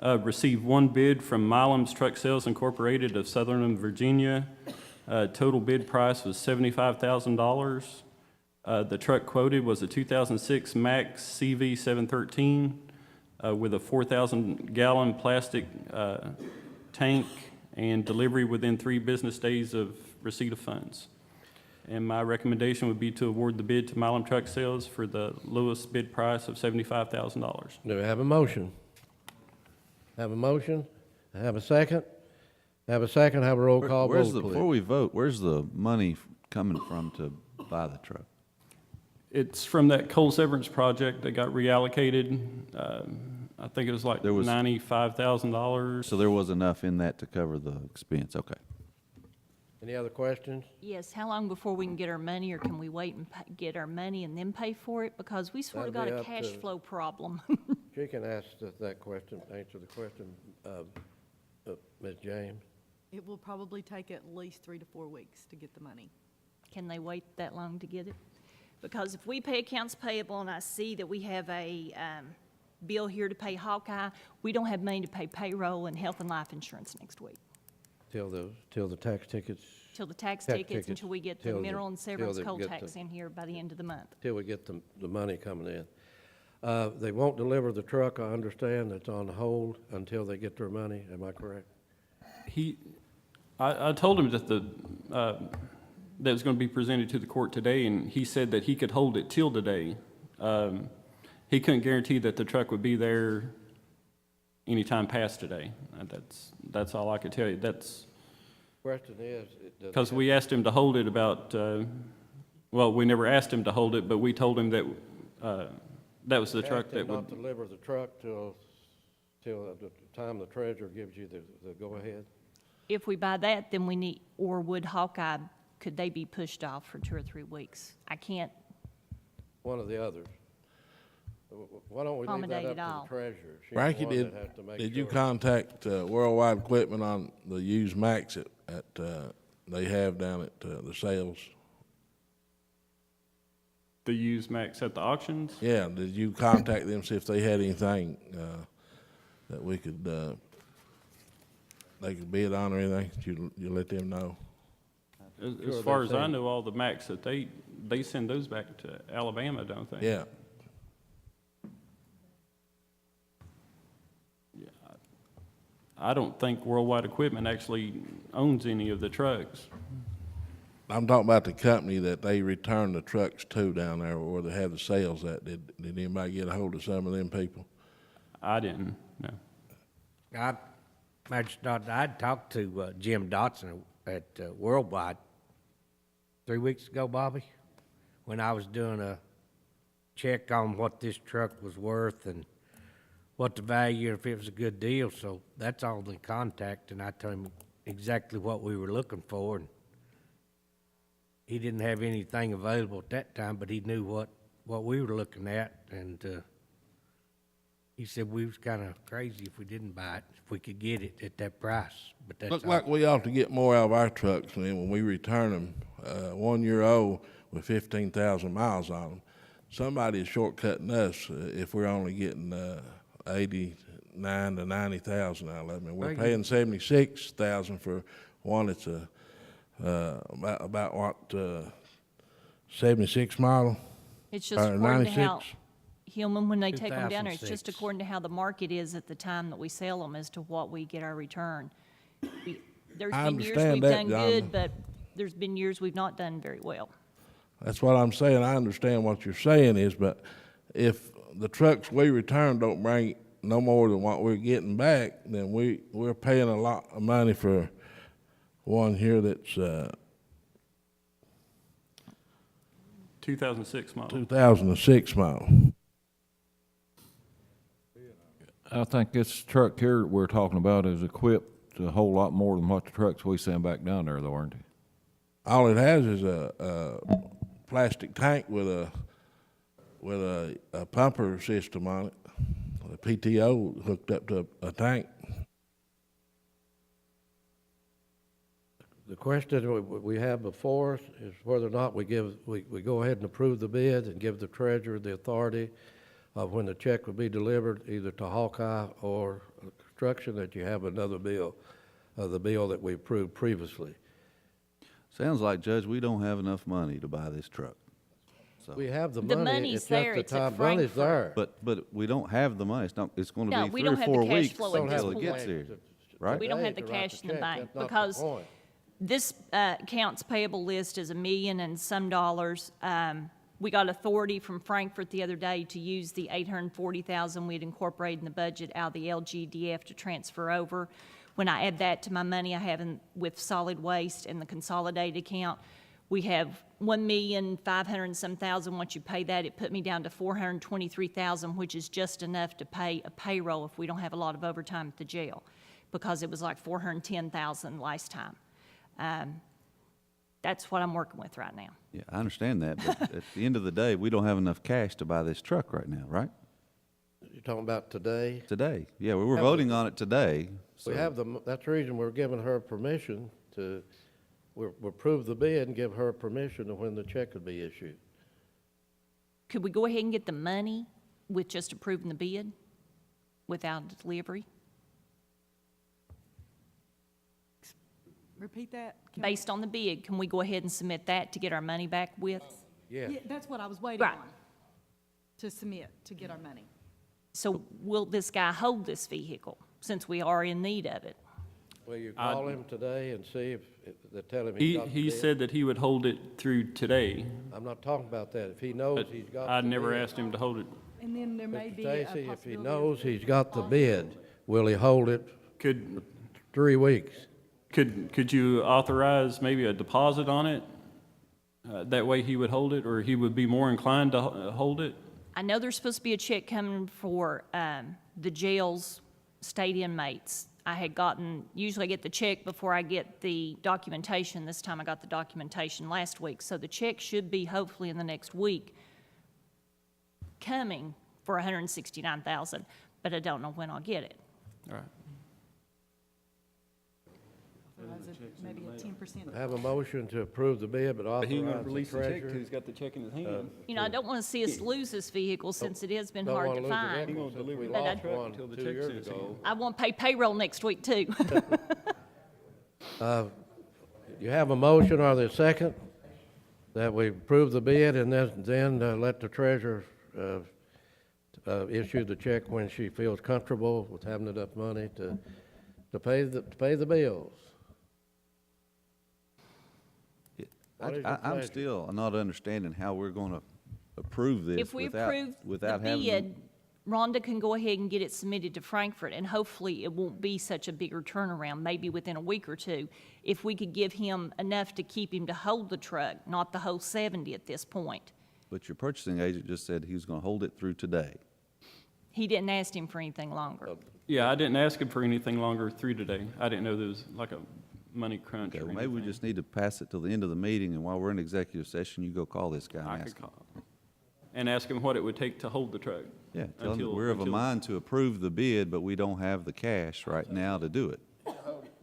Received 1 bid from Milam's Truck Sales Incorporated of Sutherland, Virginia. Total bid price was $75,000. The truck quoted was a 2006 Max CV 713 with a 4,000-gallon plastic tank and delivery within 3 business days of receipt of funds. And my recommendation would be to award the bid to Milam Truck Sales for the lowest bid price of $75,000. Do we have a motion? Have a motion? Have a second? Have a second, have a roll call vote, Before please. we vote, where's the money coming from to buy the truck? It's from that coal severance project that got reallocated. I think it was like There was- $95,000. So there was enough in that to cover the expense, okay. Any other questions? Yes, how long before we can get our money, or can we wait and get our money and then pay for it? Because we sort of got That'd a be up cash to- flow problem. She can ask that question, answer the question, Ms. James. It will probably take at least 3 to 4 weeks to get the money. Can they wait that long to get it? Because if we pay accounts payable and I see that we have a bill here to pay Hawkeye, we don't have money to pay payroll and health and life insurance next week. Till the tax tickets, Till the tax Tax tickets, tickets, until we get the till the- mineral and severance till they coal get tax the- in here by the end of the month. till we get the money coming in. They won't deliver the truck, I understand, it's on hold until they get their money, am I correct? I told him that that was going to be presented to the court today, and he said that he could hold it till today. He couldn't guarantee that the truck would be there anytime past today. That's all I could tell you. Question is, Because we asked him to hold it about, well, we never asked him to hold it, but we told him that that was the truck that not would, deliver the truck till till the time the treasurer gives you the go-ahead? If we buy that, then we need, or would Hawkeye, could they be pushed off for 2 or 3 weeks? I can't, One of the others. Why don't we leave that Accommodate up it to the all. treasurer? She's the Frankie, one that has to make did you sure. contact Worldwide Equipment on the used Max they have down at the sales? The used Max at the auctions? Yeah, did you contact them, see if they had anything that we could, they could bid on or anything? You let them know? As far as I know, all the Max that they send those back to Alabama, don't they? Yeah. I don't think Worldwide Equipment actually owns any of the trucks. I'm talking about the company that they return the trucks to down there where they have the sales at. Did anybody get a hold of some of them people? I didn't, no. I'd talked to Jim Dotson at Worldwide 3 weeks ago, Bobby, when I was doing a check on what this truck was worth and what the value, if it was a good deal. So that's all the contact, and I told him exactly what we were looking for. And he didn't have anything available at that time, but he knew what we were looking at, and he said we was kind of crazy if we didn't buy it, if we could get it at that price. But that's Look all. like we ought to get more out of our trucks when we return them, 1 year old with 15,000 miles on them. Somebody is shortcutting us if we're only getting 89 to 90,000 out of them. And we're paying 76,000 for one that's about what 76 model. it's just Or according to how, 96? Hillman, when they take them down there, it's just 2006. according to how the market is at the time that we sell them as to what we get our return. There's I been years understand we've that, done good, John. but there's been years we've not done very well. That's what I'm saying. I understand what you're saying is, but if the trucks we return don't bring no more than what we're getting back, then we're paying a lot of money for one here that's 2006 model. 2006 model. I think this truck here that we're talking about is equipped a whole lot more than what the trucks we send back down there, though, aren't they? All it has is a plastic tank with a pumper system on it. The PTO hooked up to a tank. The question we have before us is whether or not we go ahead and approve the bid and give the treasurer the authority of when the check will be delivered, either to Hawkeye or construction, that you have another bill, the bill that we approved previously. Sounds like, Judge, we don't have enough money to buy this truck. So, We have the The money, money's it's just there, the it's at time, money's there. but we don't have the money. It's going No, to we be 3 don't or have the 4 cash weeks flow at until this it gets point. here, right? We don't have the Today to write cash in the check, bank that's not the because point. this accounts payable list is $1 million and some dollars. We got authority from Frankfurt the other day to use the $840,000 we'd incorporated in the budget out of the LGDF to transfer over. When I add that to my money I have with solid waste and the consolidated account, we have $1,500,000 and some thousand. Once you pay that, it put me down to $423,000, which is just enough to pay a payroll if we don't have a lot of overtime at the jail, because it was like $410,000 last time. That's what I'm working with right now. Yeah, I understand that, but at the end of the day, we don't have enough cash to buy this truck right now, right? You're talking about today? Today. Yeah, we were voting on it today. We so- have that's the reason we're giving her permission to, we'll approve the bid and give her permission to when the check could be issued. Could we go ahead and get the money with just approving the bid without delivery? Repeat that? Based on the bid, can we go ahead and submit that to get our money back with? Yes. Yeah, that's what I was waiting Right. on, to submit, to get our money. So will this guy hold this vehicle, since we are in need of it? Will you call him today and see if they tell him he's got the He bid? said that he would hold it through today, I'm not talking about that. If he knows but he's got the I'd never bid. asked him to hold it. And then there may Mr. be a Stacy, if he possibility of- knows he's got the bid, will he hold it Could 3 weeks? Could you authorize maybe a deposit on it? That way he would hold it, or he would be more inclined to hold it? I know there's supposed to be a check coming for the jail's state inmates. I had gotten, usually I get the check before I get the documentation. This time I got the documentation last week. So the check should be hopefully in the next week coming for $169,000, but I don't know when I'll get it. All right. Maybe a 10%. I have a motion to approve the bid, but But he ain't gonna authorize the release the check till treasurer. he's got the check in his hand. You know, I don't want to see us lose this vehicle since it has been Don't hard wanna to lose the find. vehicle He since gonna we deliver the lost truck one until the 2 check's years in his ago. hand. I want to pay payroll next week too. You have a motion or the second that we approve the bid and then let the treasurer issue the check when she feels comfortable with having enough money to pay the bills. What is your I'm pleasure? still not understanding how we're gonna approve this If we without, approve the without having. bid, Rhonda can go ahead and get it submitted to Frankfurt, and hopefully it won't be such a bigger turnaround, maybe within a week or two. If we could give him enough to keep him to hold the truck, not the whole 70 at this point. But your purchasing agent just said he was gonna hold it through today. He didn't ask him for anything longer. Yeah, I didn't ask him for anything longer through today. I didn't know there was like a money crunch Okay, or well, maybe we anything. just need to pass it till the end of the meeting, and while we're in executive session, you go call this guy I and could ask him. call and ask him what it would take to hold the truck. Yeah, tell him that until- we're of a until- mind to approve the bid, but we don't have the cash right now to do it. Yeah,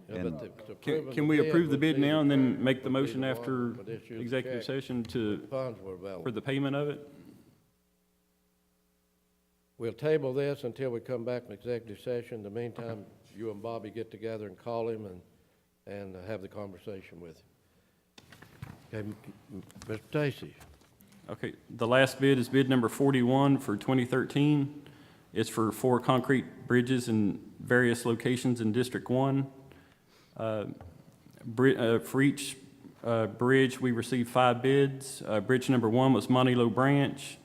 And- but to Can, approve can we approve the would bid be now and then treasurer make the would be motion one after that would issue the executive check. session to, Funds were available. for the payment of it? We'll table this until we come back in executive session. In the meantime, you and Bobby get together and call him and have the conversation with him. Okay, Mr. Stacy. Okay, the last bid is bid number 41 for 2013. It's for 4 concrete bridges in various locations in District 1. For each bridge, we received 5 bids. Bridge number 1 was Monty Branch.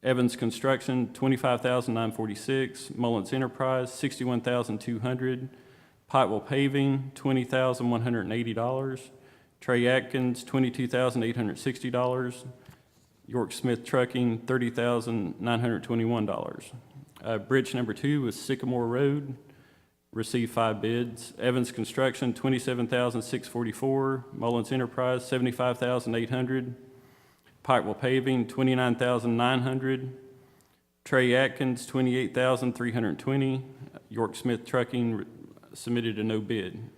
Evans Construction, $25,946. Mullins Enterprise, $61,200. Pikeville Paving, $20,180. Trey Atkins, $22,860. York Smith Trucking, $30,921. Bridge number 2 was Sycamore Road, received 5 bids. Evans Construction, $27,644. Mullins Enterprise, $75,800. Pikeville Paving, $29,900. Trey Atkins, $28,320. York Smith Trucking submitted a no bid.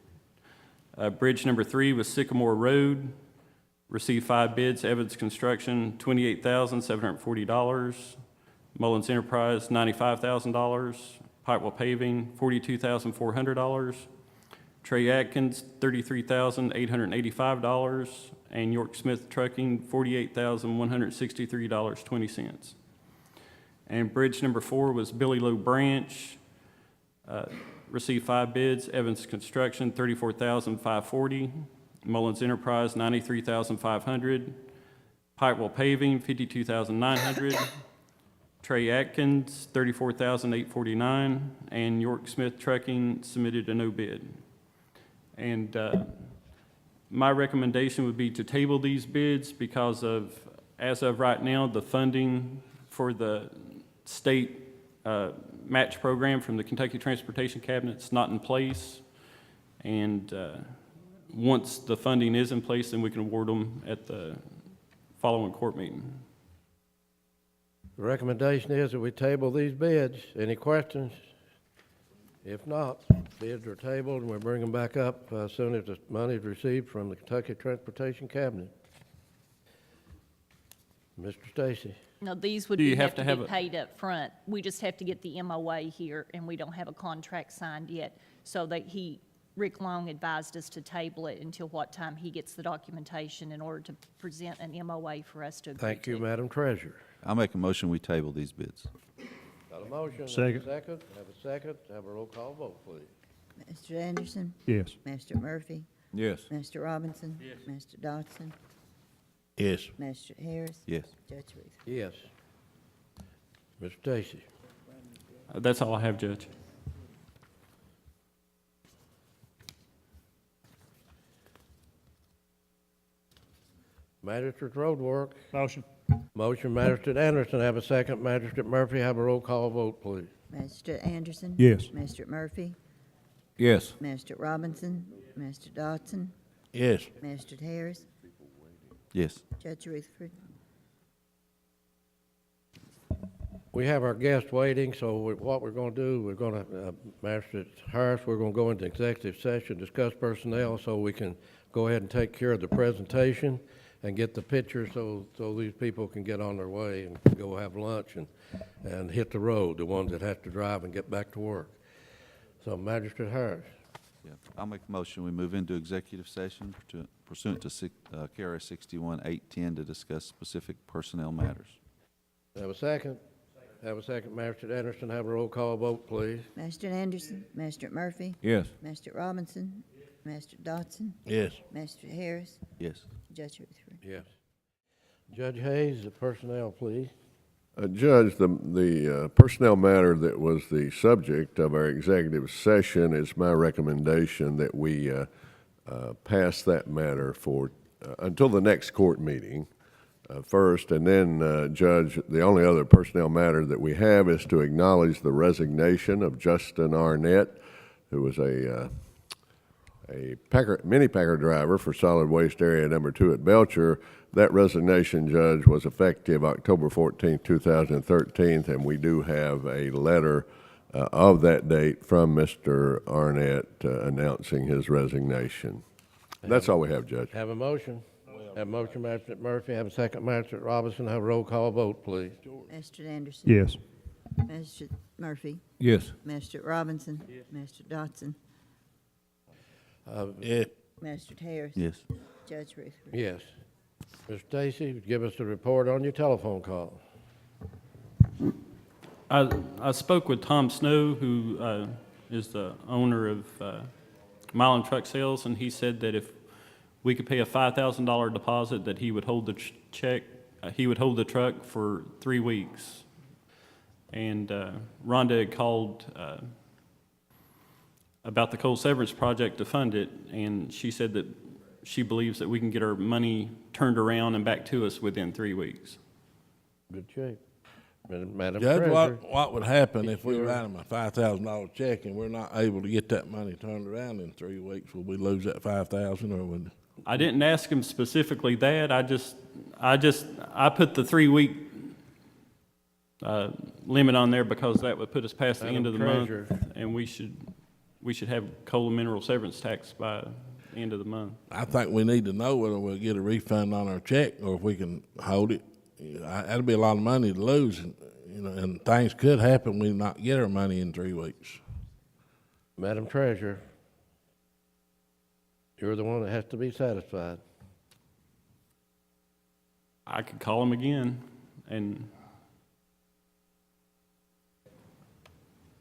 Bridge number 3 was Sycamore Road, received 5 bids. Evans Construction, $28,740. Mullins Enterprise, $95,000. Pikeville Paving, $42,400. Trey Atkins, $33,885. And York Smith Trucking, $48,163.20. And bridge number 4 was Billy Low Branch, received 5 bids. Evans Construction, $34,540. Mullins Enterprise, $93,500. Pikeville Paving, $52,900. Trey Atkins, $34,849. And York Smith Trucking submitted a no bid. And my recommendation would be to table these bids because of, as of right now, the funding for the state match program from the Kentucky Transportation Cabinet's not in place. And once the funding is in place, then we can award them at the following court meeting. The recommendation is that we table these bids. Any questions? If not, bids are tabled and we'll bring them back up as soon as the money is received from the Kentucky Transportation Cabinet. Mr. Stacy. No, these would Do you be, have have to to have be a- paid up front. We just have to get the MOA here, and we don't have a contract signed yet. So that Rick Long advised us to table it until what time he gets the documentation in order to present an MOA for us to agree to. Thank you, Madam Treasurer. I'll make a motion, we table these bids. Got a motion? Second. Have a second. Have a roll call vote, please. Mr. Anderson? Yes. Mr. Murphy? Yes. Mr. Robinson? Yes. Mr. Dodson? Yes. Mr. Harris? Yes. Judge Ruth? Yes. Mr. Stacy. That's all I have, Judge. Magistrate Road Work. Motion. Motion, Magistrate Anderson. Have a second. Magistrate Murphy, have a roll call vote, please. Magistrate Anderson? Yes. Magistrate Murphy? Yes. Magistrate Robinson? Magistrate Dodson? Yes. Magistrate Harris? Yes. Judge Rutherford? We have our guests waiting, so what we're going to do, we're going to, Magistrate Harris, we're going to go into executive session, discuss personnel, so we can go ahead and take care of the presentation and get the picture so these people can get on their way and go have lunch and hit the road, the ones that have to drive and get back to work. So Magistrate Harris. Yeah, I'll make a motion, we move into executive session pursuant to KRS 61-810 to discuss specific personnel matters. Have a second? Have a second, Magistrate Anderson. Have a roll call vote, please. Magistrate Anderson? Magistrate Murphy? Yes. Magistrate Robinson? Magistrate Dodson? Yes. Magistrate Harris? Yes. Judge Rutherford? Yes. Judge Hayes, the personnel, please. Judge, the personnel matter that was the subject of our executive session, it's my recommendation that we pass that matter for until the next court meeting first, and then, Judge, the only other personnel matter that we have is to acknowledge the resignation of Justin Arnett, who was a mini packer driver for solid waste area number 2 at Belcher. That resignation, Judge, was effective October 14, 2013, and we do have a letter of that date from Mr. Arnett announcing his resignation. That's all we have, Judge. Have a motion. Have a motion, Magistrate Murphy. Have a second, Magistrate Robinson. Have a roll call vote, please. Magistrate Anderson? Yes. Magistrate Murphy? Yes. Magistrate Robinson? Magistrate Dodson? Yeah. Magistrate Harris? Yes. Judge Rutherford? Yes. Mr. Stacy, give us a report on your telephone call. I spoke with Tom Snow, who is the owner of Milam Truck Sales, and he said that if we could pay a $5,000 deposit, that he would hold the check, he would hold the truck for 3 weeks. And Rhonda had called about the coal severance project to fund it, and she said that she believes that we can get our money turned around and back to us within 3 weeks. Good shape. Madam Judge, Treasurer. what would happen if we write him a $5,000 check and we're not able to get that money turned around in 3 weeks? Will we lose that $5,000, or would? I didn't ask him specifically that. I put the 3 week limit on there because that would put us past the end of the month, and we should have coal and mineral severance tax by the end of the month. I think we need to know whether we'll get a refund on our check or if we can hold it. That'd be a lot of money to lose, and things could happen. We not get our money in 3 weeks. Madam Treasurer, you're the one that has to be satisfied. I could call him again, and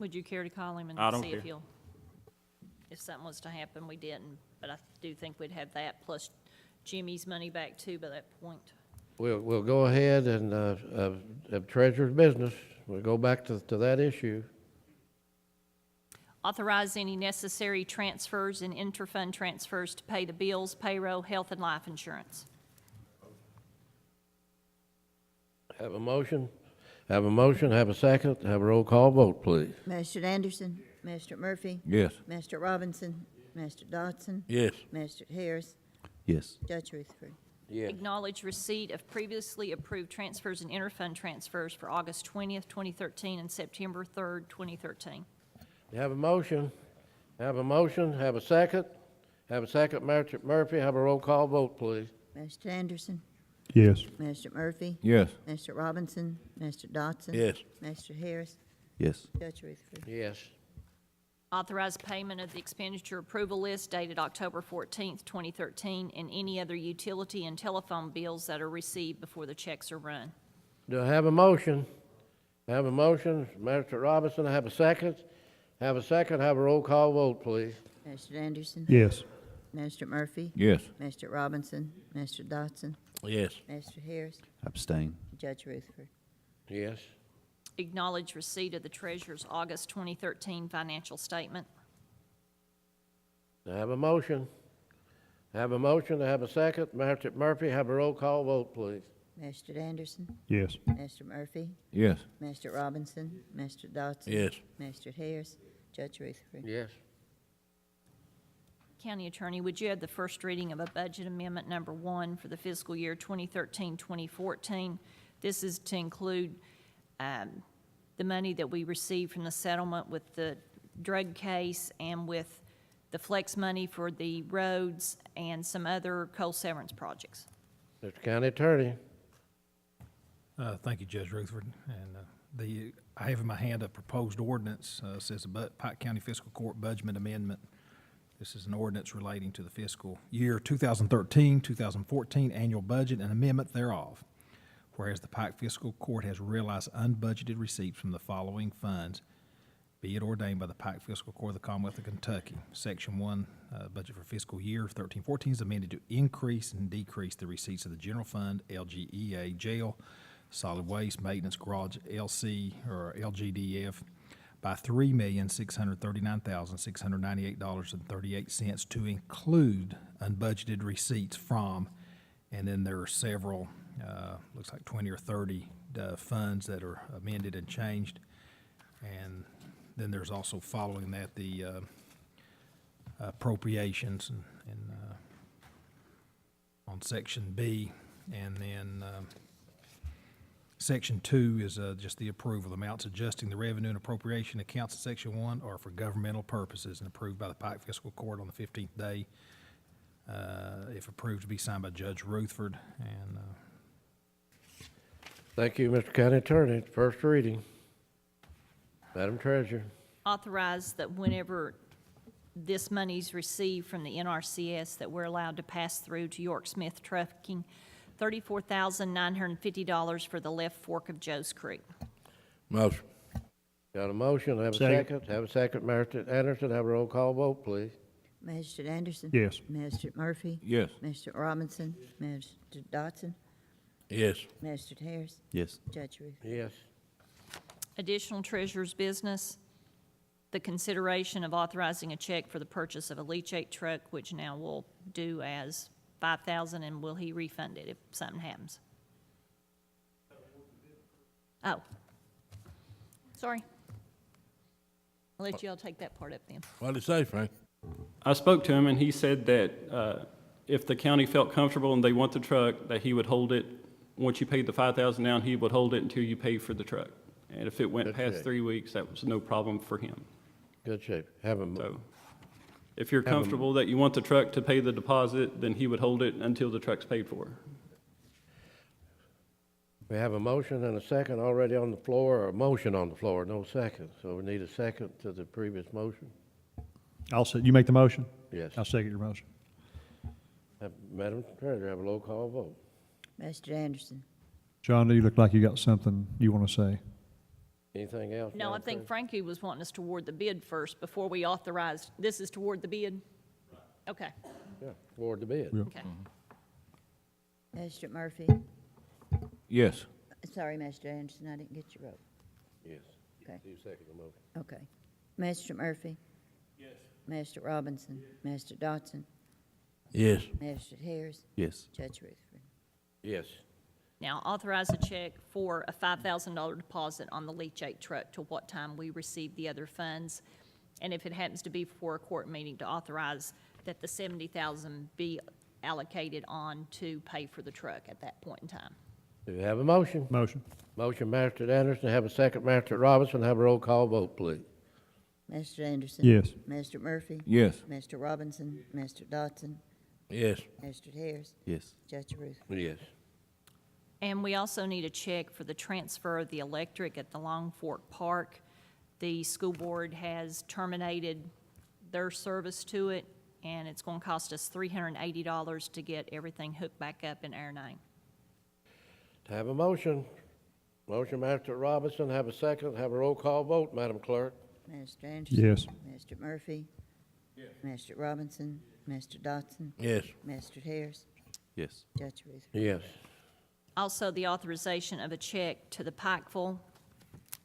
Would you care to call him and I don't see if care. if something was to happen, we didn't, but I do think we'd have that plus Jimmy's money back too by that point. We'll go ahead and have Treasurer's business. We'll go back to that issue. Authorize any necessary transfers and interfund transfers to pay the bills, payroll, health, and life insurance. Have a motion? Have a motion, have a second, have a roll call vote, please. Magistrate Anderson? Magistrate Murphy? Yes. Magistrate Robinson? Magistrate Dodson? Yes. Magistrate Harris? Yes. Judge Rutherford? Yes. Acknowledge receipt of previously approved transfers and interfund transfers for August 20th, 2013 and September 3rd, 2013. You have a motion, have a motion, have a second, Magistrate Murphy, have a roll call vote, please. Magistrate Anderson? Yes. Magistrate Murphy? Yes. Magistrate Robinson? Magistrate Dodson? Yes. Magistrate Harris? Yes. Judge Rutherford? Yes. Authorize payment of the expenditure approval list dated October 14th, 2013, and any other utility and telephone bills that are received before the checks are run. Do I have a motion? Have a motion, Magistrate Robinson, have a second, have a roll call vote, please. Magistrate Anderson? Yes. Magistrate Murphy? Yes. Magistrate Robinson? Magistrate Dodson? Yes. Magistrate Harris? Abstain. Judge Rutherford? Yes. Acknowledge receipt of the Treasurer's August 2013 financial statement. Do I have a motion? Have a motion, have a second, Magistrate Murphy, have a roll call vote, please. Mr. Anderson, Yes. Mr. Murphy, Yes. Mr. Robinson, Mr. Dodson. Yes. Mr. Harris, Judge Rutherford. Yes. County Attorney, would you have the first reading of a budget amendment number 1 for the fiscal year 2013-2014? This is to include the money that we received from the settlement with the drug case and with the flex money for the roads and some other coal severance projects. Mr. County Attorney. Thank you, Judge Rutherford. And I have in my hand a proposed ordinance, says the Pike County Fiscal Court Budget Amendment. This is an ordinance relating to the fiscal year 2013, 2014 annual budget and amendment thereof. Whereas the Pike Fiscal Court has realized unbudgeted receipts from the following funds, be it ordained by the Pike Fiscal Court of the Commonwealth of Kentucky. Section 1, budget for fiscal year 13-14 is amended to increase and decrease the receipts of the general fund, LGEA, jail, solid waste, maintenance, garage, LC, or LGDF, by $3,639,698.38 to include unbudgeted receipts from, and then there are several, looks like 20 or 30 funds that are amended and changed. And then there's also following that the appropriations and on Section B, and then Section 2 is just the approval. Amounts adjusting the revenue and appropriation accounts in Section 1 are for governmental purposes and approved by the Pike Fiscal Court on the 15th day, if approved, to be signed by Judge Rutherford. And Thank you, Mr. County Attorney. First reading. Madam Treasurer. Authorize that whenever this money is received from the NRCS, that we're allowed to pass through to York Smith Trucking $34,950 for the left fork of Joe's Creek. Motion. Got a motion, have a Second. second. Have a second, Mr. Anderson, have a roll call vote, please. Mr. Anderson? Yes. Mr. Murphy? Yes. Mr. Robinson? Mr. Dodson? Yes. Mr. Harris? Yes. Judge Rutherford. Yes. Additional treasurer's business, the consideration of authorizing a check for the purchase of a leachate truck, which now we'll do as $5,000, and will he refund it if something happens? Oh. Sorry. I'll let you all take that part up then. What did it say, Frank? I spoke to him, and he said that if the county felt comfortable and they want the truck, that he would hold it. Once you paid the $5,000 down, he would hold it until you paid for the truck. And if it went Good past shape. 3 weeks, that was no problem for him. Good shape. Have a, So if you're Have a- comfortable that you want the truck to pay the deposit, then he would hold it until the truck's paid for. we have a motion and a second already on the floor, or a motion on the floor, no second. So we need a second to the previous motion. You make the motion? Yes. I'll second your motion. Madam Treasurer, have a roll call vote. Mr. Anderson? John, you look like you got something you want to say. Anything else? No, I Madam think Treasurer? Frankie was wanting us to award the bid first before we authorized. This is toward the bid? Okay, Yeah, award the bid. Yeah. okay. Mr. Murphy? Yes. Sorry, Mr. Anderson, I didn't get your vote. Yes. Okay. You second the motion. Okay. Mr. Murphy? Yes. Mr. Robinson? Mr. Dodson? Yes. Mr. Harris? Yes. Judge Rutherford. Yes. Now, authorize a check for a $5,000 deposit on the leachate truck till what time we receive the other funds. And if it happens to be before a court meeting, to authorize that the $70,000 be allocated on to pay for the truck at that point in time. Do we have a motion? Motion. Motion, Master Anderson, have a second, Master Robinson, have a roll call vote, please. Mr. Anderson? Yes. Mr. Murphy? Yes. Mr. Robinson? Mr. Dodson? Yes. Mr. Harris? Yes. Judge Rutherford. Yes. And we also need a check for the transfer of the electric at the Long Fork Park. The school board has terminated their service to it, and it's going to cost us $380 to get everything hooked back up in our name. To have a motion. Motion, Master Robinson, have a second, have a roll call vote, Madam Clerk. Mr. Anderson? Yes. Mr. Murphy? Yes. Mr. Robinson? Mr. Dodson? Yes. Mr. Harris? Yes. Judge Rutherford. Yes. Also, the authorization of a check to the Pikeville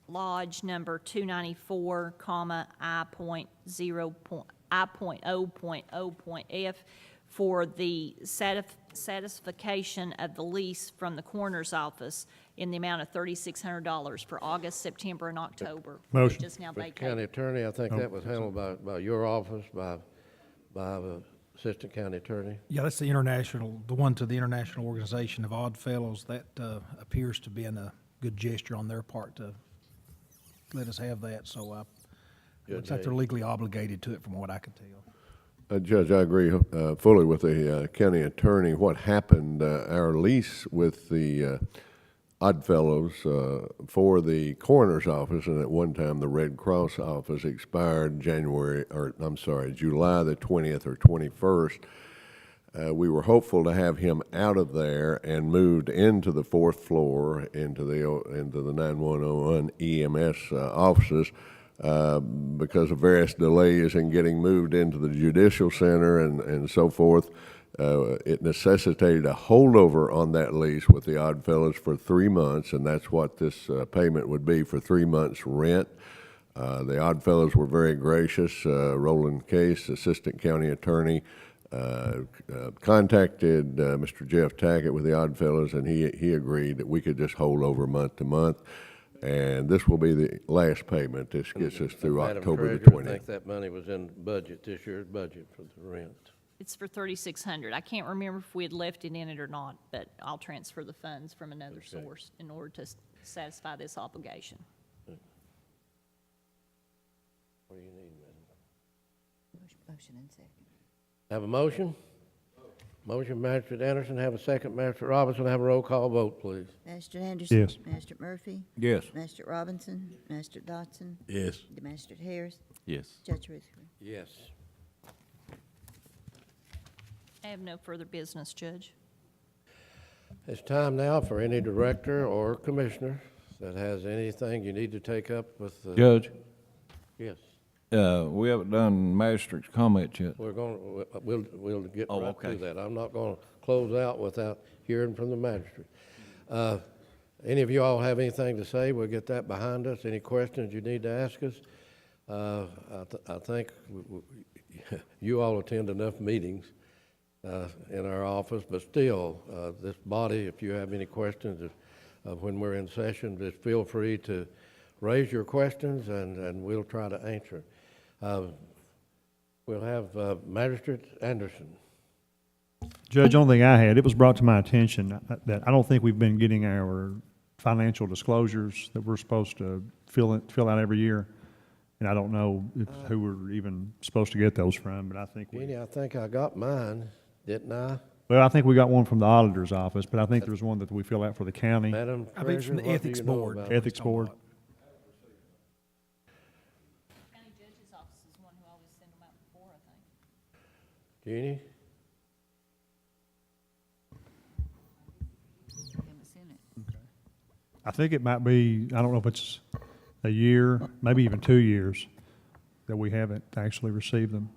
Lodge number 294, I.0.0.F for the satisfaction of the lease from the coroner's office in the amount of $3,600 for August, September, and October. Motion. Just now Mr. vacated. County Attorney, I think Oh, that was handled by your office, by the Assistant County Attorney. Yeah, that's the international, the one to the International Organization of Odd Fellows. That appears to be a good gesture on their part to let us have that, so it looks like they're legally obligated to it from what I can tell. Judge, I agree fully with the county attorney. What happened, our lease with the Oddfellows for the coroner's office, and at one time the Red Cross office, expired July the 20th or 21st. We were hopeful to have him out of there and moved into the fourth floor into the 911 EMS offices. Because of various delays in getting moved into the Judicial Center and so forth, it necessitated a holdover on that lease with the Oddfellows for 3 months, and that's what this payment would be for 3 months' rent. The Oddfellows were very gracious. Roland Case, Assistant County Attorney, contacted Mr. Jeff Tackett with the Oddfellows, and he agreed that we could just hold over month to month. And this will be the last payment. This gets us through October the 20th. Madam Treasurer, I think that money was in budget, this year's budget for the rent. It's for $3,600. I can't remember if we had left it in it or not, but I'll transfer the funds from another source in order to satisfy this obligation. What do you need, madam? Motion and second. Have a motion? Motion, Magistrate Anderson. Have a second, Magistrate Robinson. Have a roll call vote, please. Magistrate Anderson? Yes. Magistrate Murphy? Yes. Magistrate Robinson? Magistrate Dotson? Yes. Magistrate Harris? Yes. Judge Rutherford? Yes. I have no further business, Judge. It's time now for any director or commissioner that has anything you need to take up with the... Judge, Yes. we haven't done magistrate's comments yet. We'll get Oh, right okay. to that. I'm not going to close out without hearing from the magistrate. Any of you all have anything to say? We'll get that behind us. Any questions you need to ask us? I think you all attend enough meetings in our office, but still, this body, if you have any questions when we're in session, just feel free to raise your questions and we'll try to answer. We'll have Magistrate Anderson. Judge, only thing I had, it was brought to my attention that I don't think we've been getting our financial disclosures that we're supposed to fill out every year. And I don't know who we're even supposed to get those from, but I think Jeannie, I think I got mine, didn't I? well, I think we got one from the auditor's office, but I think there's one that we fill out for the county. Madam I believe it's from Treasurer, the what do Ethics you know Board. about it? Ethics Board. County Judge's Office is one who always send them out before, I think. Jeannie? Haven't seen it. I think it might be, I don't know if it's a year, maybe even 2 years, that we haven't actually received them.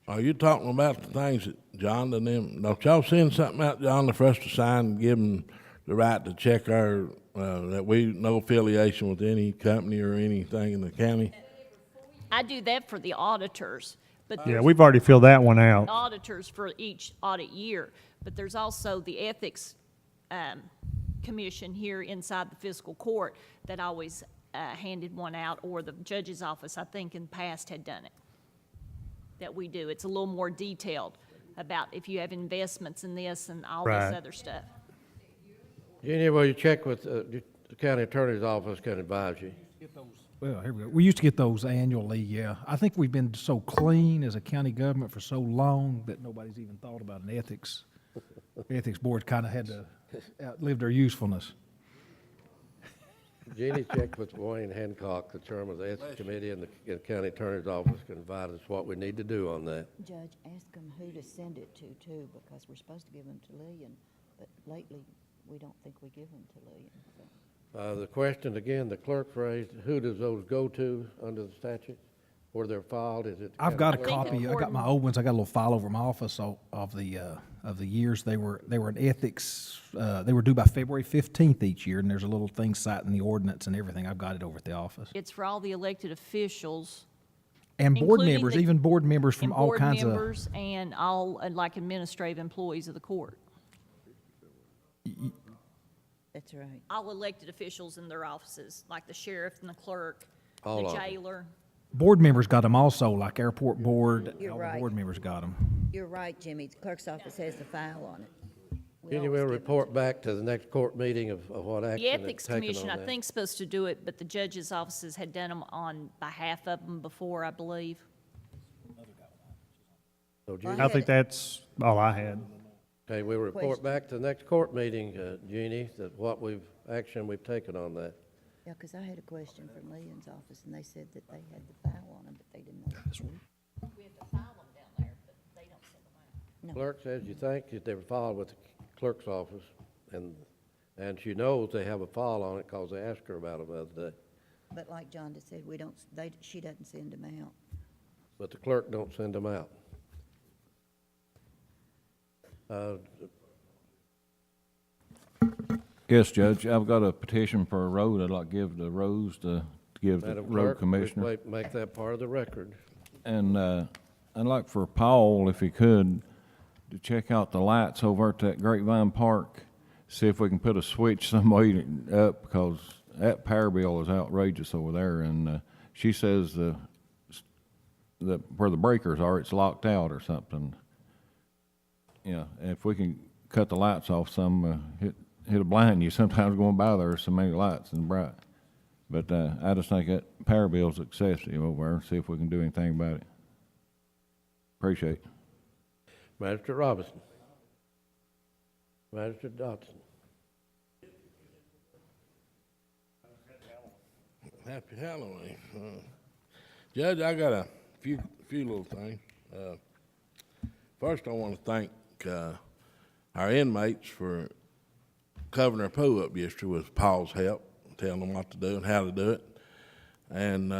Are you talking about the things that John and them, don't y'all send something out, John, for us to sign and give them the right to check our, that we, no affiliation with any company or anything in the county? I do that for the auditors, but Yeah, there's we've already filled that one out. auditors for each audit year. But there's also the Ethics Commission here inside the fiscal court that always handed one out, or the judge's office, I think, in the past had done it. That we do. It's a little more detailed about if you have investments in this and all Right. this other stuff. Jeannie, will you check with the county attorney's office can advise you? Well, here we go. We used to get those annually, yeah. I think we've been so clean as a county government for so long that nobody's even thought about an ethics. The Ethics Board kind of had to outlive their usefulness. Jeannie checked with Wayne Hancock, the chairman of the Ethics Committee, and the county attorney's office can advise us what we need to do on that. Judge, ask them who to send it to, too, because we're supposed to give them to Lillian, but lately, we don't think we give them to Lillian, so. The question, again, the clerk raised, who does those go to under the statute? Where they're filed, is it? the I've got a county clerk's copy. I office? got my old ones. I got a little file over in my office of the years. They were an ethics. They were due by February 15th each year, and there's a little thing citing the ordinance and everything. I've got it over at the office. It's for all the elected officials And board including members, the- even board members from and all board kinds of. members and all, like administrative employees of the court. That's right. All elected officials in their offices, like the sheriff and the clerk, All the of 'em. jailer. Board members got them also, like airport board. You're all the right. board members got them. You're right, Jimmy. The clerk's office has the file on it. We Jenny always will give report back to the next court meeting of what The action is Ethics taken Commission, on I that. think, is supposed to do it, but the judges' offices had done them on behalf of them before, I believe. So Jeannie, I think that's all I had. okay, we'll report Question. back to the next court meeting, Jeannie, that what action we've taken on that. Yeah, because I had a question from Leon's office, and they said that they had the file on them, but they didn't know. We have to file them down there, but they don't send them out. Clerk says you think that they were filed with the clerk's office, and she knows they have a file on it because they asked her about it the other day. But like John just said, she doesn't send them out. But the clerk don't send them out. Yes, Judge, I've got a petition for a road. I'd like to give to Rose to give the Madam road Clerk, commissioner. make that part of the record. And I'd like for Paul, if he could, to check out the lights over at that Grapevine Park, see if we can put a switch some way up, because that power bill is outrageous over there. And she says where the breakers are, it's locked out or something. Yeah, if we can cut the lights off some, it'll blind you sometimes going by there, so many lights and bright. But I just think that power bill's excessive over there, see if we can do anything about it. Appreciate it. Magistrate Robinson. Magistrate Dodson. Happy Halloween. Judge, I got a few little things. First, I want to thank our inmates for covering their poo up yesterday with Paul's help, telling them what to do and how to do it. And,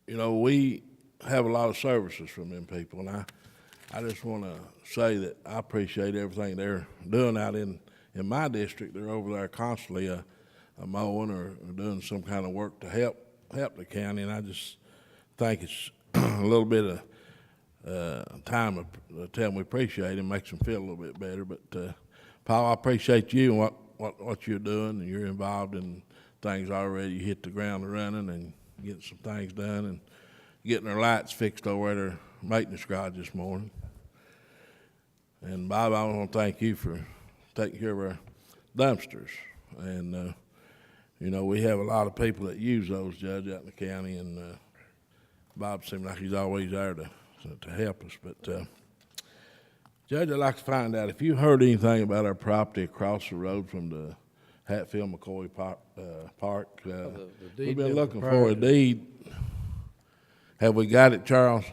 we have a lot of services from them people, and I just want to say that I appreciate everything they're doing out in my district. They're over there constantly mowing or doing some kind of work to help the county, and I just think it's a little bit of time to tell them we appreciate it, makes them feel a little bit better. But Paul, I appreciate you and what you're doing, and you're involved in things already. You hit the ground running and getting some things done and getting their lights fixed over at our maintenance garage this morning. And Bob, I want to thank you for taking care of our dumpsters. And, we have a lot of people that use those, Judge, out in the county, and Bob seems like he's always there to help us. But, Judge, I'd like to find out if you heard anything about our property across the road from the Hatfield-McCoy Park. We've been looking for a deed. Have we got it, Charles?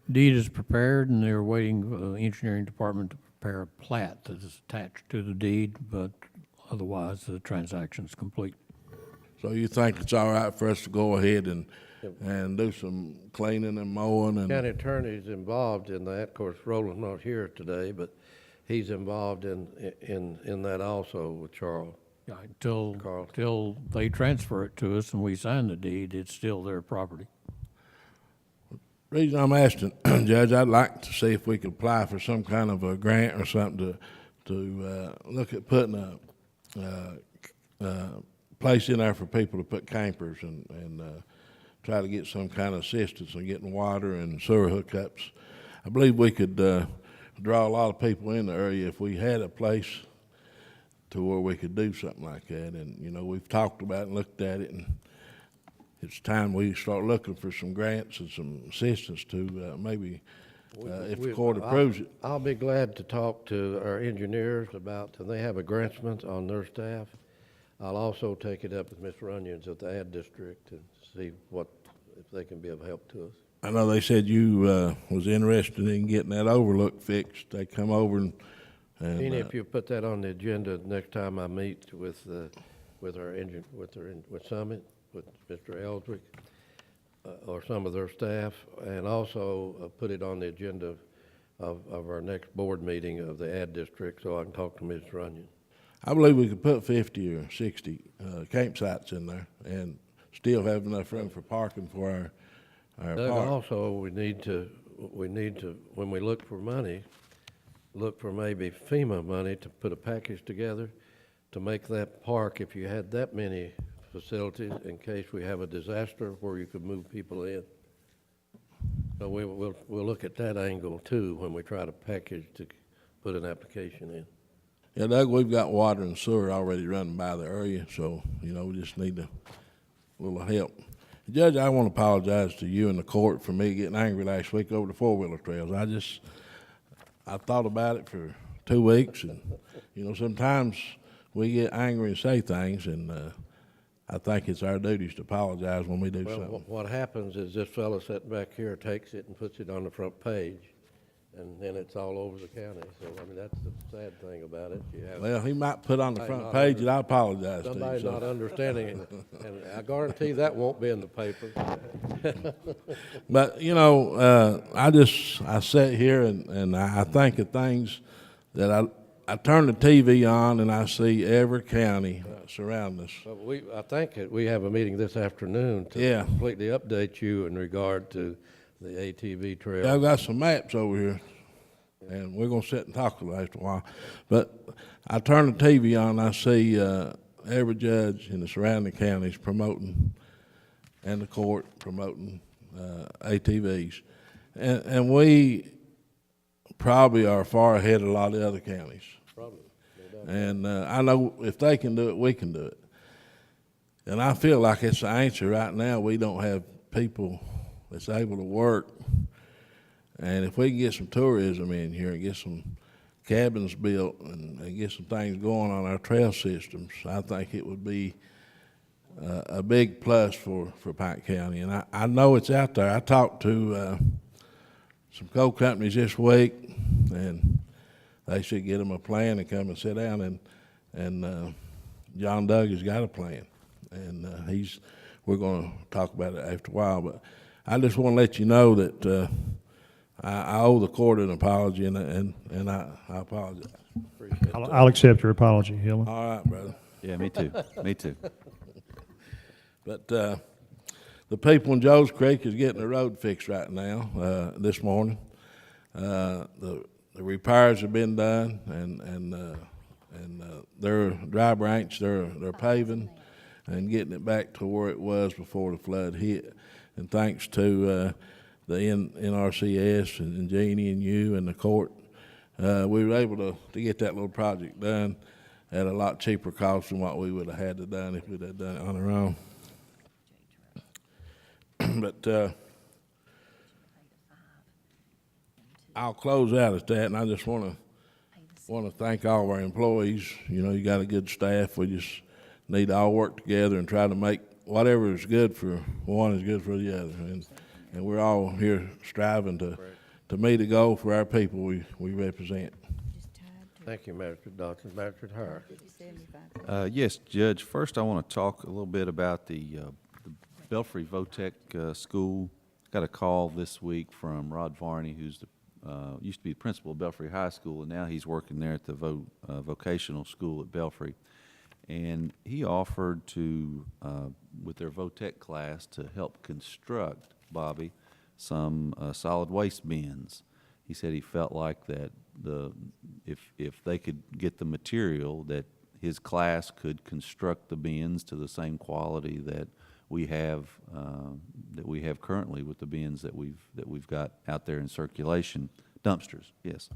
Deed is prepared, and they're waiting for the engineering department to prepare a plat that is attached to the deed, but otherwise the transaction's complete. So you think it's all right for us to go ahead and do some cleaning and mowing and? County attorney's involved in that. Of course, Roland's not here today, but he's involved in that also with Charles. Yeah, until they transfer it to us and we sign the deed, it's still their property. Reason I'm asking, Judge, I'd like to see if we could apply for some kind of a grant or something to look at putting a place in there for people to put campers and try to get some kind of assistance in getting water and sewer hookups. I believe we could draw a lot of people in the area if we had a place to where we could do something like that. And, we've talked about it and looked at it, and it's time we start looking for some grants and some assistance to maybe, if the court approves it. I'll be glad to talk to our engineers about, and they have a grantsman on their staff. I'll also take it up with Mr. Runyons at the ad district and see if they can be of help to us. I know they said you was interested in getting that overlook fixed. They come over and If you put that on the agenda next time I meet with Summit, with Mr. Eldrick, or some of their staff, and also put it on the agenda of our next board meeting of the ad district, so I can talk to Ms. Runyon. I believe we could put 50 or 60 campsites in there and still have enough room for parking for our Doug, park. also, we need to, when we look for money, look for maybe FEMA money to put a package together to make that park, if you had that many facilities, in case we have a disaster where you could move people in. So we'll look at that angle too when we try to package to put an application in. Yeah, Doug, we've got water and sewer already running by the area, so, you know, we just need a little help. Judge, I want to apologize to you and the court for me getting angry last week over the four-wheeler trails. I thought about it for 2 weeks, and, you know, sometimes we get angry and say things, and I think it's our duties to apologize when we do something. What happens is this fellow sitting back here takes it and puts it on the front page, and then it's all over the county. So, I mean, that's the sad thing about it. You have Well, he might put on the front page, and I apologize to you. somebody not understanding it, and I guarantee that won't be in the paper. But, you know, I sit here and I think of things that I turn the TV on and I see every county surrounding us. But I think we have a meeting this afternoon to completely update you in regard to the ATV trail. Yeah, I've got some maps over here, and we're gonna sit and talk after a while. But I turn the TV on and I see every judge in the surrounding counties promoting, and the court promoting ATVs. And we probably are far ahead of a lot of the other counties. Probably. And I know if they can do it, we can do it. And I feel like it's the answer right now. We don't have people that's able to work. And if we can get some tourism in here and get some cabins built and get some things going on our trail systems, I think it would be a big plus for Pike County. And I know it's out there. I talked to some coal companies this week, and they should get them a plan and come and sit down, and John Doug has got a plan, and we're going to talk about it after a while. But I just want to let you know that I owe the court an apology, and I apologize. I'll accept your apology, Helen. All right, brother. Yeah, me too. Me too. But the people in Joe's Creek is getting the road fixed right now, this morning. The repairs have been done, and their dry branch, they're paving and getting it back to where it was before the flood hit. And thanks to the NRCS and Jeannie and you and the court, we were able to get that little project done at a lot cheaper cost than what we would have had to done if we'd have done it on our own. But I'll close out at that, and I just want to thank all of our employees. You know, you got a good staff. We just need to all work together and try to make whatever is good for one is good for the other. And we're all here striving to meet a goal for our people we represent. Thank you, Magistrate Dodson. Magistrate Hare. Yes, Judge. First, I want to talk a little bit about the Belfry Votech School. Got a call this week from Rod Varney, who's used to be the principal of Belfry High School, and now he's working there at the vocational school at Belfry. And he offered to, with their Votech class, to help construct, Bobby, some solid waste bins. He said he felt like that if they could get the material, that his class could construct the bins to the same quality that we have currently with the bins that we've got out there in circulation, dumpsters. Yes.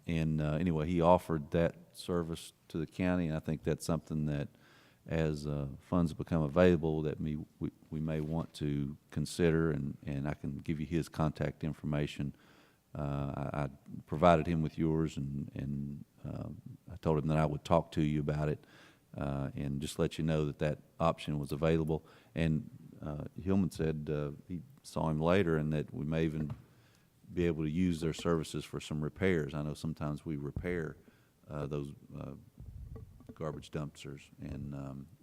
Anyway, he offered that service to the county, and I think that's something that, as funds become available, that we may want to consider, and I can give you his contact information. I provided him with yours, and I told him that I would talk to you about it, and just let you know that option was available. And Hillman said he saw him later, and that we may even be able to use their services for some repairs. I know sometimes we repair those garbage dumpsters, and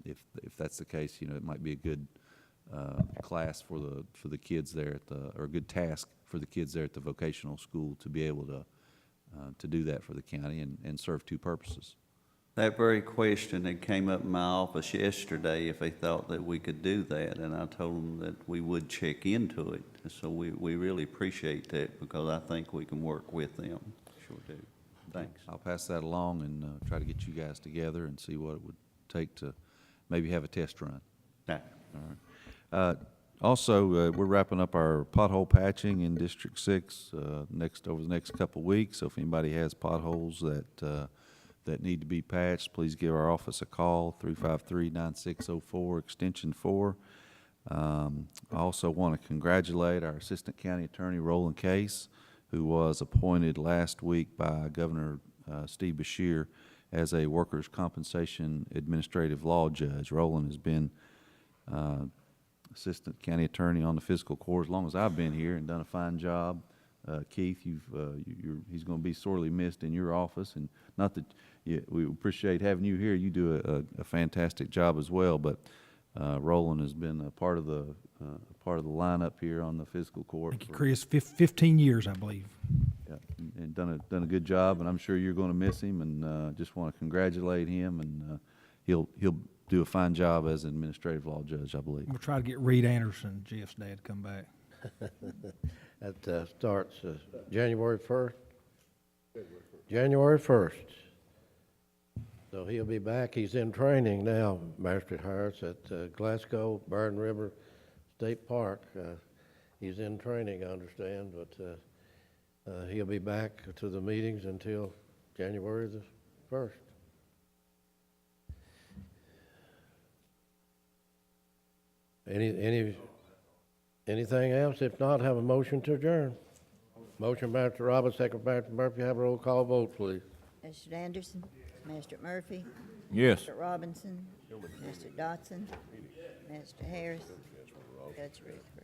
if that's the case, you know, it might be a good class for the kids there or a good task for the kids there at the vocational school to be able to do that for the county and serve two purposes. That very question that came up in my office yesterday, if they thought that we could do that, and I told them that we would check into it. So we really appreciate that, because I think we can work with them. Sure do. Thanks. I'll pass that along and try to get you guys together and see what it would take to maybe have a test run. Yeah. All right. Also, we're wrapping up our pothole patching in District 6 over the next couple of weeks. So if anybody has potholes that need to be patched, please give our office a call, 353-9604, extension 4. I also want to congratulate our Assistant County Attorney, Roland Case, who was appointed last week by Governor Steve Beshear as a workers' compensation administrative law judge. Roland has been Assistant County Attorney on the Fiscal Court as long as I've been here and done a fine job. Keith, he's going to be sorely missed in your office, and not that we appreciate having you here. You do a fantastic job as well, but Roland has been a part of the lineup here on the Fiscal Court. Thank you, Chris. 15 years, I believe. Yeah, and done a good job, and I'm sure you're going to miss him, and just want to congratulate him, and he'll do a fine job as an administrative law judge, I believe. We'll try to get Reed Anderson, Jeff's dad, to come back. That starts January 1st? January 1st. So he'll be back. He's in training now, Magistrate Harris, at Glasgow, Barden River State Park. He's in training, I understand, but he'll be back to the meetings until January the 1st. Anything else? If not, have a motion to adjourn. Motion by Mr. Roberts, second by Mr. Murphy. Have a roll call vote, please. Mr. Anderson, Mr. Murphy, Yes. Mr. Robinson, Mr. Dotson, Mr. Harris, Judge Ruth.